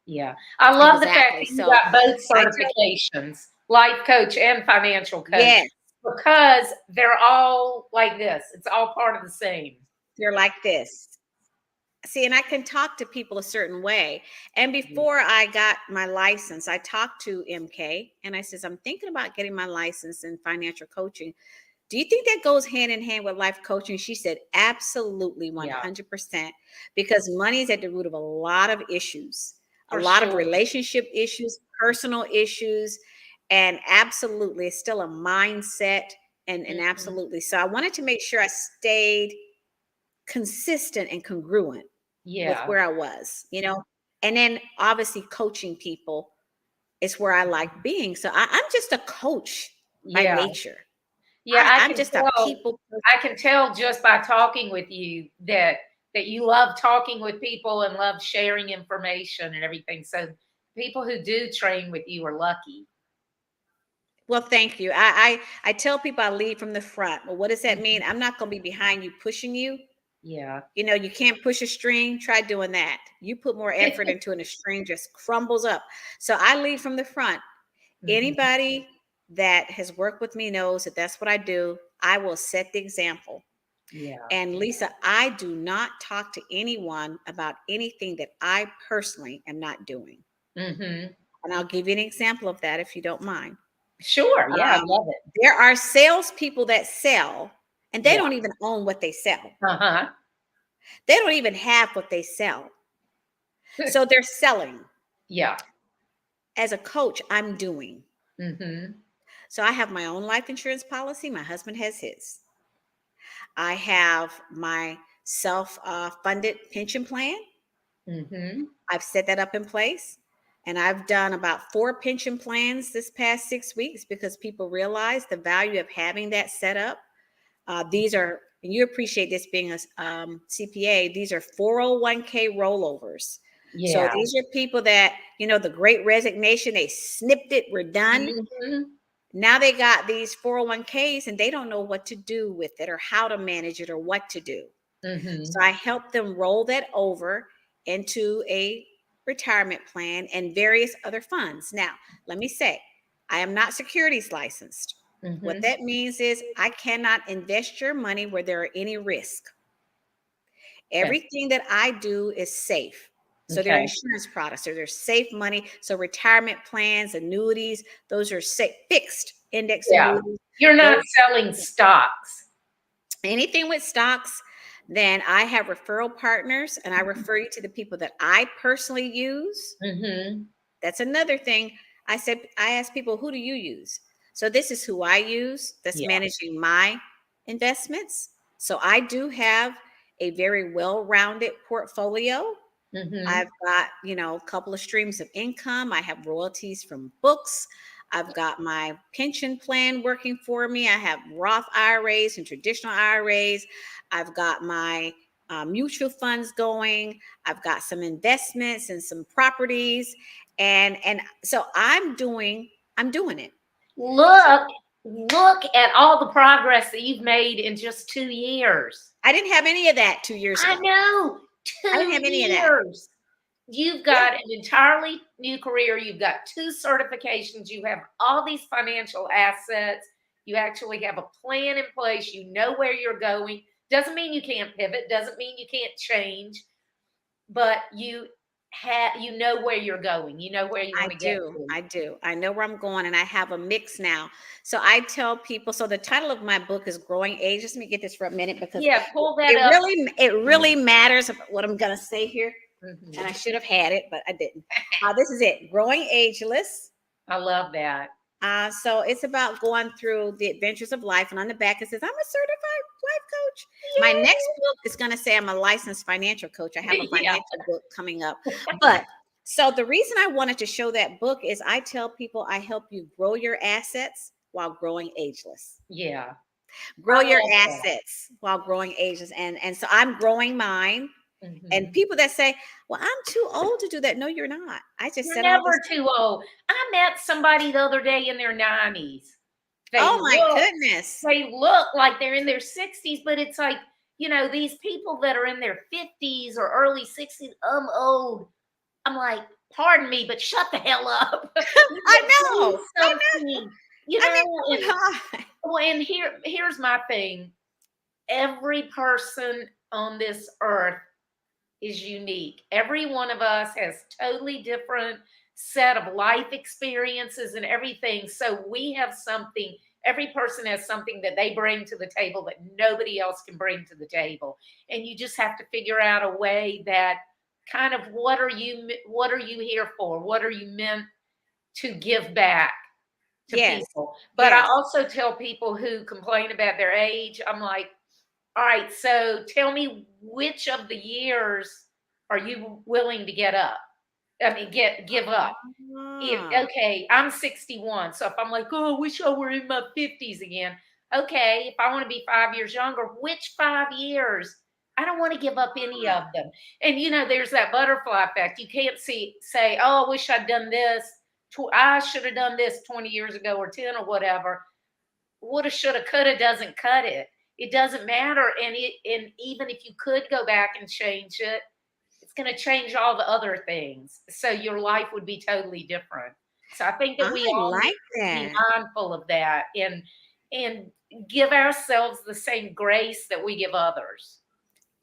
Yeah. I love the fact Exactly. that you So got both I tell certifications, life coach and financial coach, yes, because they're all like this. It's all part of the same. they're like this. See, and I can talk to people a certain way. And Yeah. before I got my license, I talked to MK and I says, I'm thinking about getting my license in financial coaching. Do you think that goes hand in hand with life coaching? She said, absolutely Yeah, 100%, because money is at the root of a lot of issues, a for lot of sure. relationship issues, personal issues, and absolutely, it's still a mindset. And Mhm. absolutely. So I wanted to make sure I stayed consistent and congruent with Yeah. where I was. And then obviously coaching people is where I like being. So I'm just a coach by Yeah. nature. Yeah, I I'm can just a tell. people I can tell just by talking with you that you love talking with people and love sharing information and everything. So people who do train with you are lucky. Well, thank you. I tell people I lead from the front. Well, what does that mean? Mhm. I'm not going to be behind you pushing you. Yeah. You can't push a string. Try doing that. You put more effort into it, and the string just crumbles up. So I lead from the front. Mhm. Anybody that has worked with me knows that that's what I do. I will set the example. Yeah. And Lisa, I do not talk to anyone about anything that I personally am not doing. Mm-hmm. And I'll give you an example of that if you don't mind. Sure. Yeah, I Um, love it. there are salespeople that sell, and they Yeah. don't even own what they sell. Uh-huh. They don't even have what they sell. So they're selling. Yeah. As a coach, I'm doing. Mm-hmm. So I have my own life insurance policy. My husband has his. I have my self funded pension plan. Mm-hmm. I've set that up in place. And I've done about 4 pension plans this past 6 weeks because people realize the value of having that set up. These are, and you appreciate this being a CPA, these are 401k rollovers. So Yeah. these are people that, the great resignation, they snipped it, we're done. Mm-hmm. Now they got these 401ks and they don't know what to do with it or how to manage it or what to do. So Mm-hmm. I help them roll that over into a retirement plan and various other funds. Now, let me say, I am not securities licensed. What Mm-hmm. that means is I cannot invest your money where there are any risk. Okay. Everything that I do is safe. So they're Okay. insurance products, so they're safe money. So retirement plans, annuities, those are safe, fixed index Yeah. annuities. You're not Those selling stocks. anything with stocks, then I have referral partners and I refer you to the people that I personally use. Mm-hmm. That's another thing. I ask people, who do you use? So this is who I use that's Yeah. managing my investments. So I do have a very well-rounded portfolio. Mm-hmm. I've got, a couple of streams of income. I have royalties from books. I've got my pension plan working for me. I have Roth IRAs and traditional IRAs. I've got my mutual funds going. I've got some investments and some properties, and so I'm doing it. Look at all the progress that you've made in just 2 years. I didn't have any of that 2 years I ago. know, I didn't two have any of that. years. You've Yeah, got an entirely new career. You've got 2 certifications. You have all these financial assets. You actually have a plan in place. You know where you're going. Doesn't mean you can't pivot. Doesn't mean you can't change. But you know where you're going. You know where you I want to get do. to. I do. I know where I'm going, and I have a mix now. So I tell people. So the title of my book is "Growing Age." Just let me get this for a minute because Yeah, pull that it up. really matters about what I'm going to say here. And I Mhm. should have had it, but I didn't. This is it: "Growing Ageless." I love that. So it's about going through the adventures of life, and on the back it says, "I'm a certified life coach." My next book is going to say, "I'm a licensed financial coach." I have a Yeah. financial book coming up, but so the reason I wanted to show that book is I tell people I help you grow your assets while growing ageless. Yeah. Grow I your love that. assets while growing ageless, and so I'm growing mine. And Mhm. people that say, "Well, I'm too old to do that," no, you're not. I just You're said all this. never too old. I met somebody the other day in their 90s. They Oh my look goodness! they look like they're in their 60s, but it's like, these people that are in their 50s or early 60s, I'm old. I'm like, pardon me, but shut the hell up. I Do know. I know. something, I mean, and come on. well, and here's my thing. Every person on this earth is unique. Every one of us has totally different set of life experiences and everything. So we have something, every person has something that they bring to the table that nobody else can bring to the table. And you just have to figure out a way that kind of what are you here for? What are you meant to give back to Yes. people? But I Yes. also tell people who complain about their age, I'm like, all right, so tell me which of the years are you willing to get up? I mean, give up. If Ah, okay, I'm 61, so if I'm like, oh, I wish I were in my 50s again. Okay, if I want to be 5 years younger, which 5 years? I don't want to give up any ah. of them. And there's that butterfly effect. You can't say, oh, I wish I'd done this. I should have done this 20 years ago or 10 or whatever. Woulda, shoulda, coulda doesn't cut it. It doesn't matter. And even if you could go back and change it, it's going to change all the other things. So your life would be totally different. So I think that I we all need like to be that. mindful of that and give ourselves the same grace that we give others.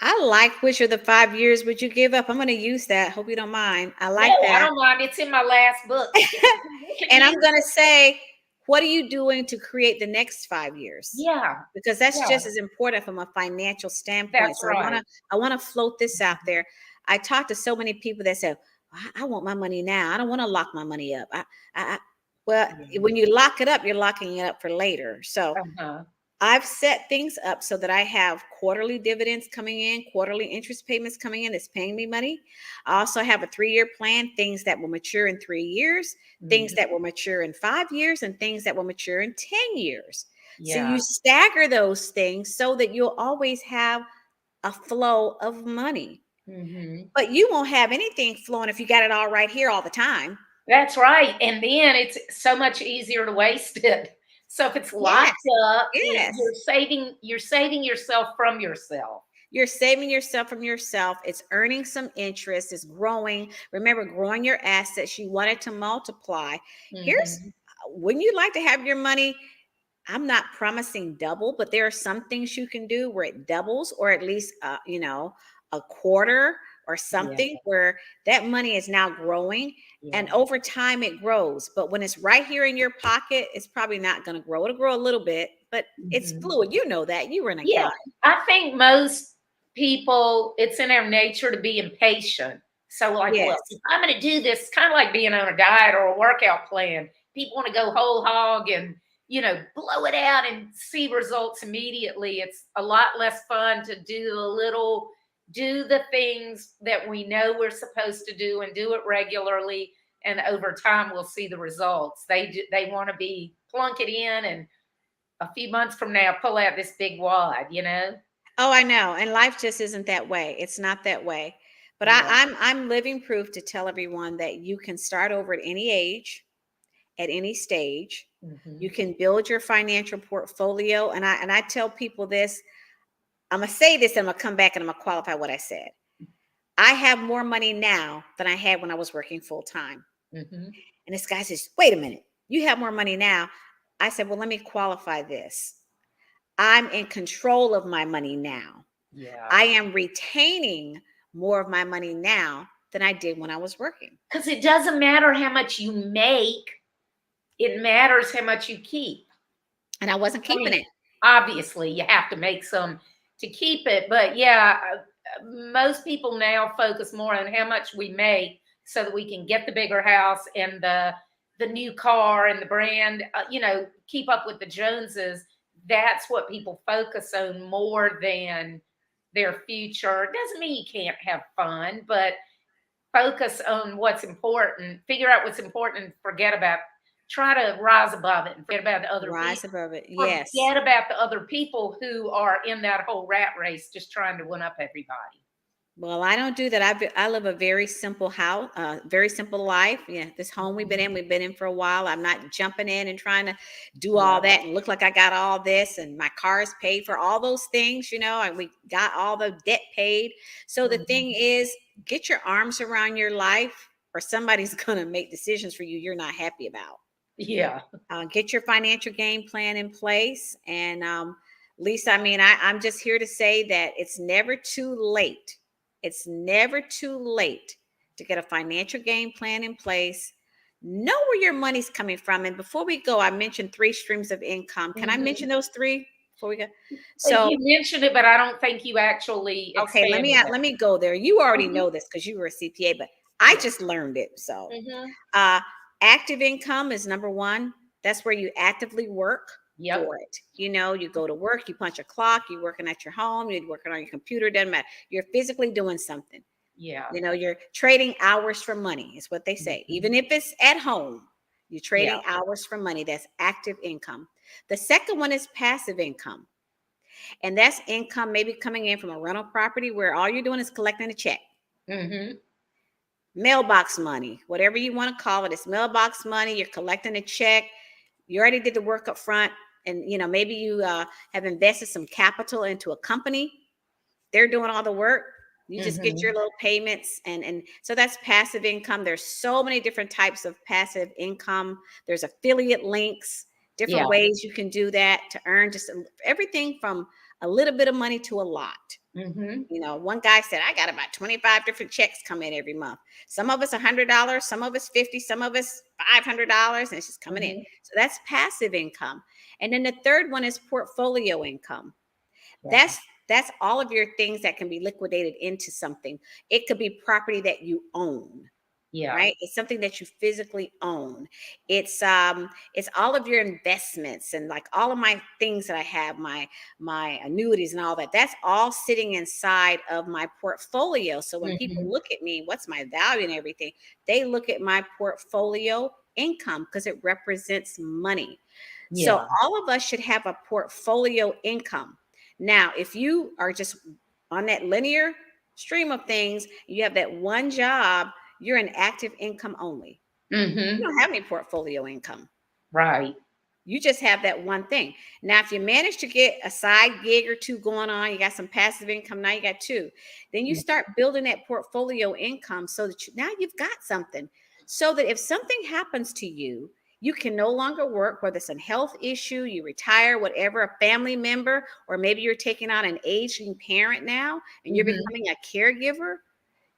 I like which are the 5 years would you give up? I'm going to use that. Hope you don't mind. I No, like I that. don't mind. It's in my last book. You can And I'm use going to say, what are you doing to create the next 5 years? Yeah, Because that's yeah, just as important from a financial standpoint. that's So right. I want to float this out there. I talk to so many people that say, I want my money now. I don't want to lock my money up. Well, Yeah. when you lock it up, you're locking it up for later. So Uh-huh. I've set things up so that I have quarterly dividends coming in, quarterly interest payments coming in that's paying me money. I also have a 3-year plan, things that will mature in 3 years, things Mhm. that will mature in 5 years, and things that will mature in 10 years. So Yeah. you stagger those things so that you'll always have a flow of money. Mhm. But you won't have anything flowing if you got it all right here all the time. That's right, and then it's so much easier to waste it. So if it's Yes, locked up, yes. you're saving yourself from yourself. You're saving yourself from yourself. It's earning some interest. It's growing. Remember, growing your assets. You want it to multiply. Here's Mhm. Wouldn't you like to have your money? I'm not promising double, but there are some things you can do where it doubles, or at least, a quarter or Yeah, something where that money is now growing. And yeah. over time, it grows. But when it's right here in your pocket, it's probably not going to grow. It'll grow a little bit, but it's Mhm. fluid. You know that. You were an Yeah, accountant. I think most people, it's in their nature to be impatient. So, like, well, if Yes. I'm going to do this, it's kind of like being on a diet or a workout plan. People want to go whole hog and, blow it out and see results immediately. It's a lot less fun to do the things that we know we're supposed to do and do it regularly. And over time, we'll see the results. They want to be plunk it in and a few months from now pull out this big wad. Oh, I know. And life just isn't that way. It's not that way. But Yeah. I'm living proof to tell everyone that you can start over at any age, at any stage. You Mhm. can build your financial portfolio. And I tell people this, I'm gonna say this, and I'm gonna come back and I'm gonna qualify what I said. I have more money now than I had when I was working full time. Mhm. And this guy says, wait a minute, you have more money now. I said, well, let me qualify this. I'm in control of my money now. Yeah. I am retaining more of my money now than I did when I was working. Because it doesn't matter how much you make, it matters how much you keep. And I wasn't I keeping mean, it. obviously, you have to make some to keep it, but yeah, most people now focus more on how much we make so that we can get the bigger house and the new car and the brand, keep up with the Joneses. That's what people focus on more than their future. It doesn't mean you can't have fun, but focus on what's important, figure out what's important and try to rise above it and forget about the other Rise people. above it. Yes. Forget about the other people who are in that whole rat race just trying to one up everybody. Well, I don't do that. I live a very simple house, very simple life. Yeah, this home Mhm. we've been in for a while. I'm not jumping in and trying to do all Yeah. that and look like I got all this and my car is paid for all those things, and we got all the debt paid. So the thing Mhm. is, get your arms around your life, or somebody's going to make decisions for you you're not happy about. Yeah. Get your financial game plan in place. And Lisa, I'm just here to say that it's never too late. It's never too late to get a financial game plan in place. Know where your money's coming from. And before we go, I mentioned 3 streams of income. Can I Mhm. mention those three before we go? So, You mentioned it, but I don't think you actually okay, expanded let it. me go there. You already Mhm. know this because you were a CPA, but I Yeah. just learned it. So, Mhm. uh, active income is number one. That's where you actively work Yep. for it. You go to work, you punch a clock, you're working at your home, you're working on your computer, doesn't matter. You're physically doing something. Yeah. You're trading hours for money, is what they say. Mhm. Even if it's at home, you're Yeah. trading hours for money. That's active income. The second one is passive income. And that's income maybe coming in from a rental property where all you're doing is collecting a check. Mhm. Mailbox money, whatever you want to call it. It's mailbox money. You're collecting a check. You already did the work up front. And, maybe you have invested some capital into a company. They're doing all the work. You just get your Mhm. little payments. And so that's passive income. There's so many different types of passive income. There's affiliate links. different ways you can do that to earn just everything from a little bit of money to a lot. Mm-hmm. You know, one guy said, I got about 25 different checks come in every month. Some of us $100, some of us 50, some of us $500, and it's just coming in. Mm-hmm. So that's passive income. And then the third one is portfolio income. Yeah. That's all of your things that can be liquidated into something. It could be property that you own. Yeah. Right. It's something that you physically own. It's all of your investments and like all of my things that I have, my annuities and all that. That's all sitting inside of my portfolio. So when people Mm-hmm. look at me, what's my value and everything, they look at my portfolio income because it represents money. So Yeah. all of us should have a portfolio income. Now, if you are just on that linear stream of things, you have that one job, you're an active income only. You Mm-hmm. don't have any portfolio income. Right. You just have that one thing. Now, if you manage to get a side gig or two going on, you got some passive income, now you got two. Then you start building that portfolio income so that now you've got something. So that if something happens to you, you can no longer work, whether it's a health issue, you retire, whatever, a family member, or maybe you're taking on an aging parent now and you're Mm-hmm. becoming a caregiver.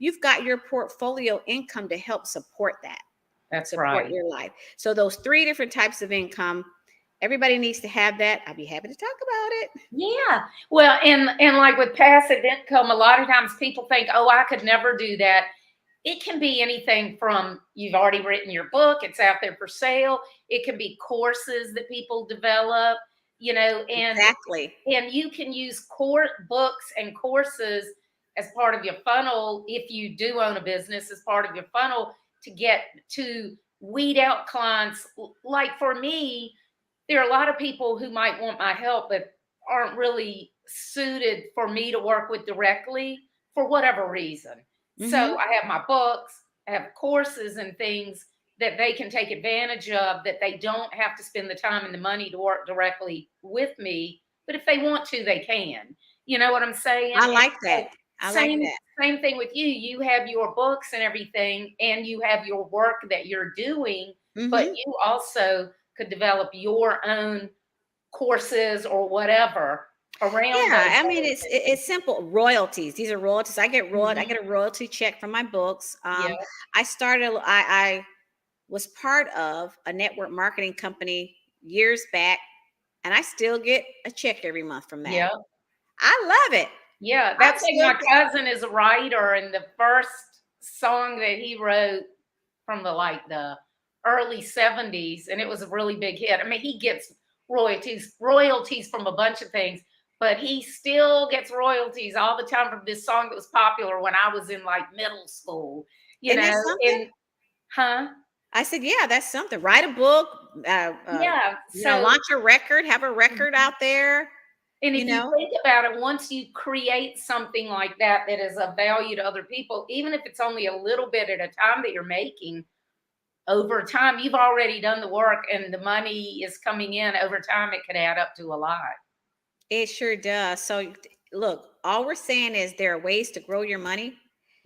You've got your portfolio income to help support that, That's support right. your life. So those three different types of income, everybody needs to have that. I'll be happy to talk about it. Yeah. Well, and like with passive income, a lot of times people think, oh, I could never do that. It can be anything from you've already written your book, it's out there for sale. It can be courses that people develop, you know, Exactly. and you can use core books and courses as part of your funnel if you do own a business as part of your funnel to get to weed out clients. Like for me, there are a lot of people who might want my help but aren't really suited for me to work with directly for whatever reason. So Mm-hmm. I have my books, I have courses and things that they can take advantage of that they don't have to spend the time and the money to work directly with me. But if they want to, they can. You know what I'm saying? I And like so that. I like same that. same thing with you. You have your books and everything, and you have your work that you're doing, but Mm-hmm. you also could develop your own courses or whatever around those Yeah, I mean other it's simple. Royalties. These are royalties. I things. get a royalty check from my books. Yeah. I was part of a network marketing company years back, and I still get a check every month from that. Yeah. I love it. Yeah. I'm That's like still my cousin is a writer, and the first song that he wrote from the early 70s, and it was a really big hit. I mean, he gets royalties from a bunch of things, but he still gets royalties all the time from this song that was popular when I was in like middle school, you and know, that's something. and huh? I said, yeah, that's something. Write a book, Yeah. launch a record, have a record out there, And you if you know. think about it, once you create something like that that is of value to other people, even if it's only a little bit at a time that you're making, over time, you've already done the work and the money is coming in over time, it could add up to a lot. It sure does. So look, all we're saying is there are ways to grow your money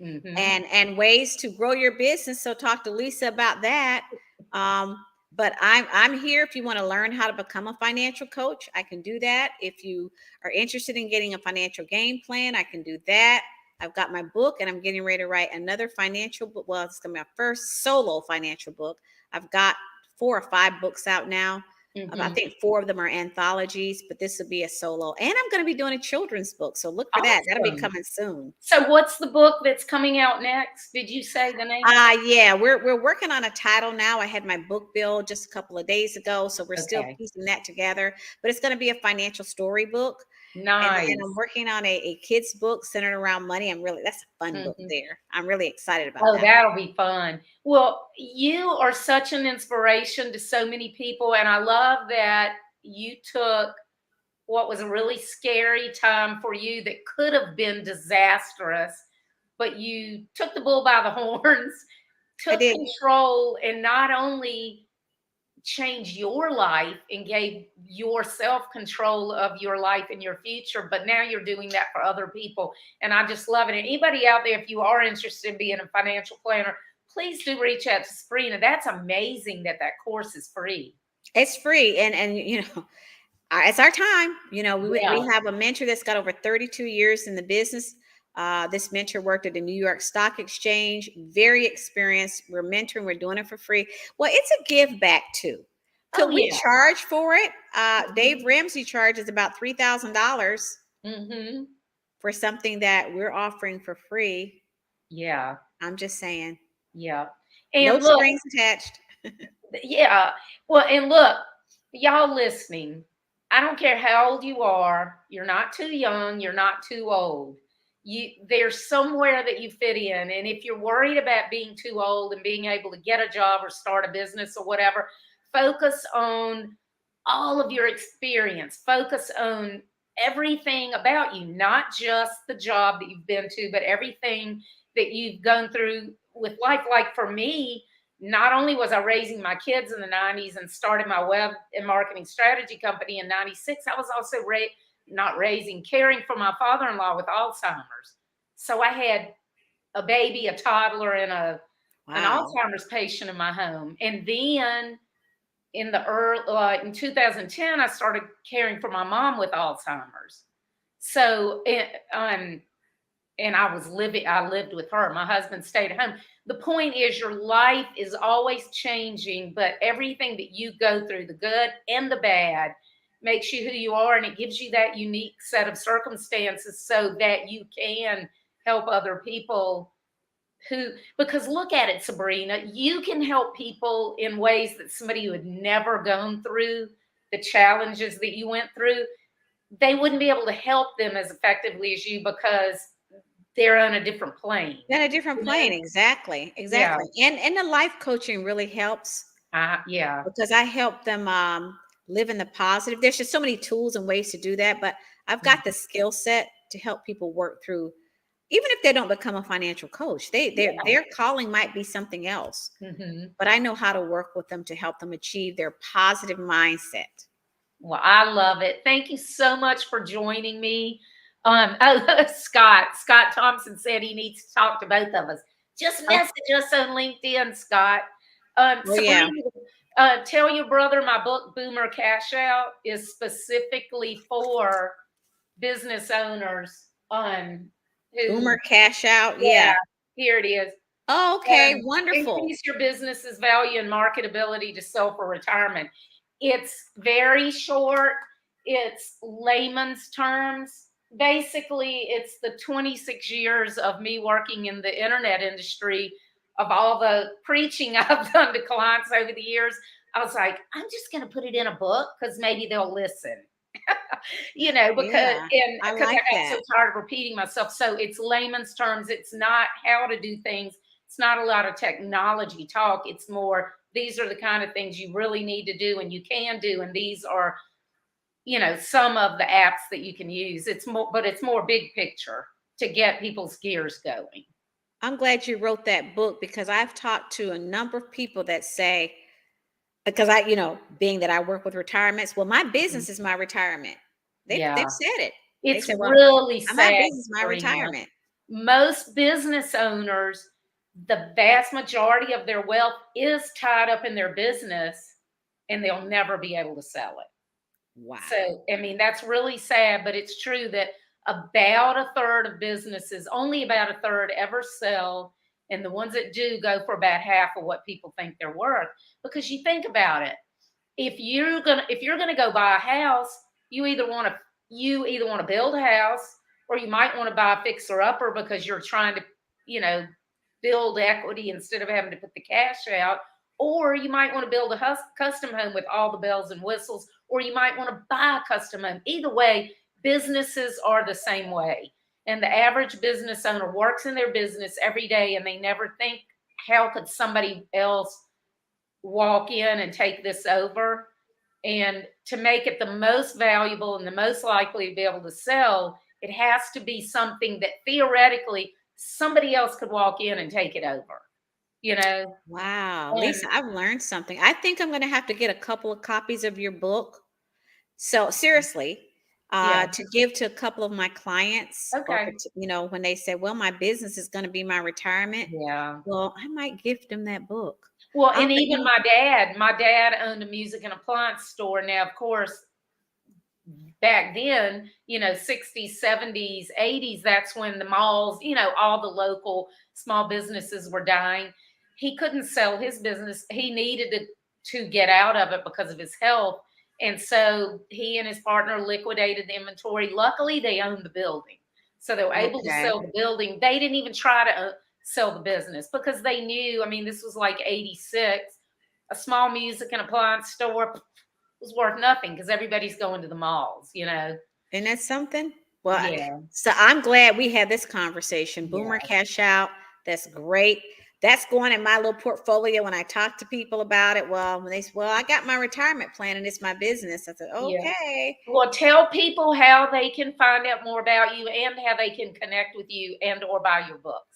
Hmm. and ways to grow your business. So talk to Lisa about that. Um, but I'm here if you want to learn how to become a financial coach. I can do that. If you are interested in getting a financial game plan, I can do that. I've got my book and I'm getting ready to write another financial book. Well, it's gonna be my first solo financial book. I've got 4 or 5 books out now. I Hmm. think 4 of them are anthologies, but this will be a solo. And I'm going to be doing a children's book. So look for that. That'll be Awesome. coming soon. So, what's the book that's coming out next? Did you say the name? Yeah, we're working on a title now. I had my book build just a couple of days ago, so we're still Okay. piecing that together. But it's going to be a financial storybook, and I'm Nice. working on a kids book centered around money. That's a fun book Mhm. there. I'm really excited about Oh, that. that'll be fun. Well, you are such an inspiration to so many people. And I love that you took what was a really scary time for you that could have been disastrous, but you took the bull by the horns, I took did. control, and not only changed your life and gave yourself control of your life and your future, but now you're doing that for other people. And I just love it. And anybody out there, if you are interested in being a financial planner, please do reach out to Sabrina. That's amazing that that course is free. It's free, and it's our time. We Yeah. have a mentor that's got over 32 years in the business. This mentor worked at the New York Stock Exchange, very experienced. We're mentoring, we're doing it for free. Well, it's a give back too. Oh, Could we yeah. charge for it? Dave Mhm. Ramsey charges about $3,000 Mhm. for something that we're offering for free. Yeah. I'm just saying, Yeah. no And look, strings attached. yeah. Well, and look, y'all listening, I don't care how old you are, you're not too young, you're not too old. There's somewhere that you fit in. And if you're worried about being too old and being able to get a job or start a business or whatever, focus on all of your experience. Focus on everything about you, not just the job that you've been to, but everything that you've gone through with life. Like for me, not only was I raising my kids in the 90s and started my web and marketing strategy company in 96, I was also not raising, caring for my father in law with Alzheimer's. So I had a baby, a toddler, and an Wow. Alzheimer's patient in my home. And then in 2010, I started caring for my mom with Alzheimer's. So, and I lived with her. My husband stayed at home. The point is, your life is always changing, but everything that you go through, the good and the bad, makes you who you are, and it gives you that unique set of circumstances so that you can help other people because look at it, Sabrina, you can help people in ways that somebody who had never gone through the challenges that you went through, they wouldn't be able to help them as effectively as you because they're on a different plane. Then a different You plane, know? exactly, Yeah. exactly. And the life coaching really helps Yeah. because I help them live in the positive. There's just so many tools and ways to do that, but I've got the skill set to help people work through, even if they don't become a financial coach. Yeah. Their calling might be something else, Hmm. but I know how to work with them to help them achieve their positive mindset. Well, I love it. Thank you so much for joining me. Scott Thompson said he needs to talk to both of us. Just Oh, message us on LinkedIn, Scott. oh yeah. Sabrina, tell your brother my book, Boomer Cash Out, is specifically for business owners who, Boomer cash out. yeah, Yeah. here it is. Oh, okay. Wonderful. Increase your business's value and marketability to sell for retirement. It's very short. It's layman's terms. Basically, it's the 26 years of me working in the internet industry, of all the preaching I've done to clients over the years. I was like, I'm just going to put it in a book because maybe they'll listen. Yeah. I Because I like got so that. tired of repeating myself. So it's layman's terms. It's not how to do things. It's not a lot of technology talk. It's more, these are the kind of things you really need to do and you can do. And these are, some of the apps that you can use. But it's more big picture to get people's gears going. I'm glad you wrote that book because I've talked to a number of people that say, because being that I work with retirements, well, my Mhm. business is my retirement. They've Yeah. said it. They It's said, well, really my sad, business is my Sabrina. retirement. Most business owners, the vast majority of their wealth is tied up in their business and they'll never be able to sell it. Wow. So, I mean, that's really sad, but it's true that about a third of businesses, only about a third ever sell. And the ones that do go for about half of what people think they're worth. Because you think about it, if you're gonna go buy a house, you either want to build a house or you might want to buy a fixer upper because you're trying to, you know, build equity instead of having to put the cash out. Or you might want to build a custom home with all the bells and whistles, or you might want to buy a custom home. Either way, businesses are the same way. And the average business owner works in their business every day and they never think, how could somebody else walk in and take this over? And to make it the most valuable and the most likely to be able to sell, it has to be something that theoretically somebody else could walk in and take it over, you know? Wow. And Lisa, I've learned something. I think I'm going to have to get a couple of copies of your book. So seriously, yeah, to give to a couple of my clients, or okay. when they say, "Well, my business is going to be my retirement," Yeah. well, I might gift them that book. Well, Oh, and but even my dad owned a music and appliance store. Now, of course, back then, 60s, 70s, 80s, that's when the malls, all the local small businesses were dying. He couldn't sell his business. He needed to get out of it because of his health. And so he and his partner liquidated the inventory. Luckily, they owned the building. So they were able to okay. sell the building. They didn't even try to sell the business because they knew, I mean, this was like 86. A small music and appliance store was worth nothing because everybody's going to the malls. Isn't that something? Well, Yeah, so I'm glad we had this conversation. Boomer yeah, cash out. That's great. That's going in my little portfolio when I talk to people about it. Well, when they say, well, I got my retirement plan and it's my business. I said, yeah. okay. Well, tell people how they can find out more about you and how they can connect with you and or buy your books.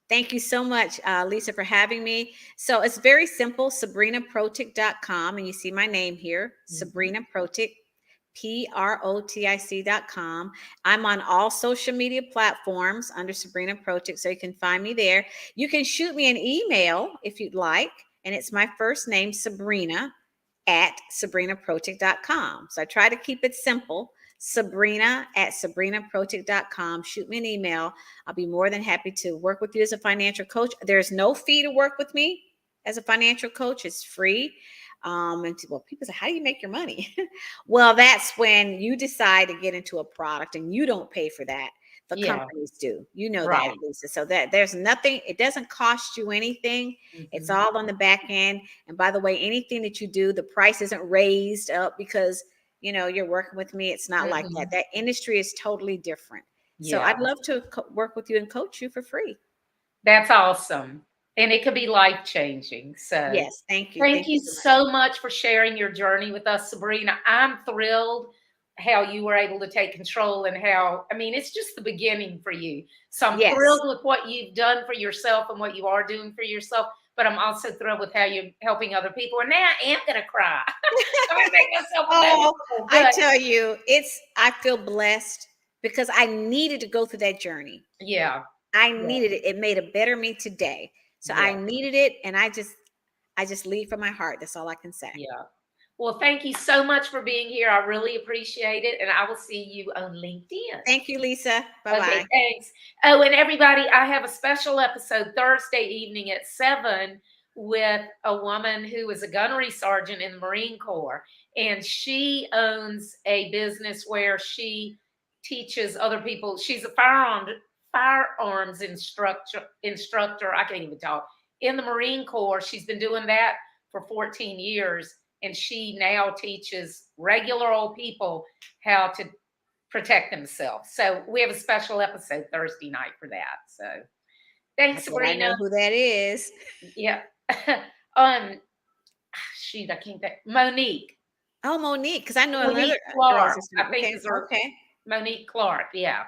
Thank you so much, Lisa, for having me. So it's very simple, sabrinaprotic.com. And you see my name here, Mhm. Sabrina Protic, Protic.com. I'm on all social media platforms under Sabrina Protic, so you can find me there. You can shoot me an email if you'd like, and it's my first name, Sabrina, at sabrinaprotic.com. So I try to keep it simple. Sabrina at sabrinaprotic.com. Shoot me an email. I'll be more than happy to work with you as a financial coach. There's no fee to work with me as a financial coach. It's free. Well, people say, how do you make your money? Well, that's when you decide to get into a product and you don't pay for that. The Yeah, companies do. You know that, right. Lisa. So that there's nothing, it doesn't cost you anything. It's Mhm. all on the back end. And by the way, anything that you do, the price isn't raised up because you're working with me. It's not like that. Mhm. That industry is totally different. So Yeah. I'd love to work with you and coach you for free. That's awesome. And it could be life changing. So Yes, thank you. thank Thank you you so much. so much for sharing your journey with us, Sabrina. I'm thrilled how you were able to take control and how, I mean, it's just the beginning for you. So I'm Yes. thrilled with what you've done for yourself and what you are doing for yourself. But I'm also thrilled with how you're helping other people. And now I am going to cry. I'm going to make myself Oh, emotional. I But tell you, I feel blessed because I needed to go through that journey. yeah, I yeah, needed it. It made a better me today. So I yeah, needed it and I just leave from my heart. That's all I can say. yeah. Well, thank you so much for being here. I really appreciate it. And I will see you on LinkedIn. Thank you, Lisa. Okay, Bye-bye. thanks. Oh, and everybody, I have a special episode Thursday evening at 7 with a woman who is a gunnery sergeant in the Marine Corps. And she owns a business where she teaches other people. She's a firearms instructor. I can't even talk. In the Marine Corps, she's been doing that for 14 years. And she now teaches regular old people how to protect themselves. So we have a special episode Thursday night for that. So I thanks, bet I Sabrina. know who that is. Yeah. um, shoot, I can't think. Monique. Oh, Monique, because I know another Monique girl Clark, sister. I think Okay, is her okay. Monique Clark. Yeah.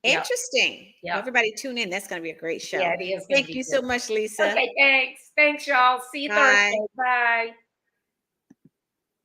Yep. Interesting. Well, Yep. everybody tune in. That's going to be a great Yeah, show. it is going to Thank be you so good. much, Lisa. Okay, thanks. Thanks, y'all. See you Bye. Thursday. Bye.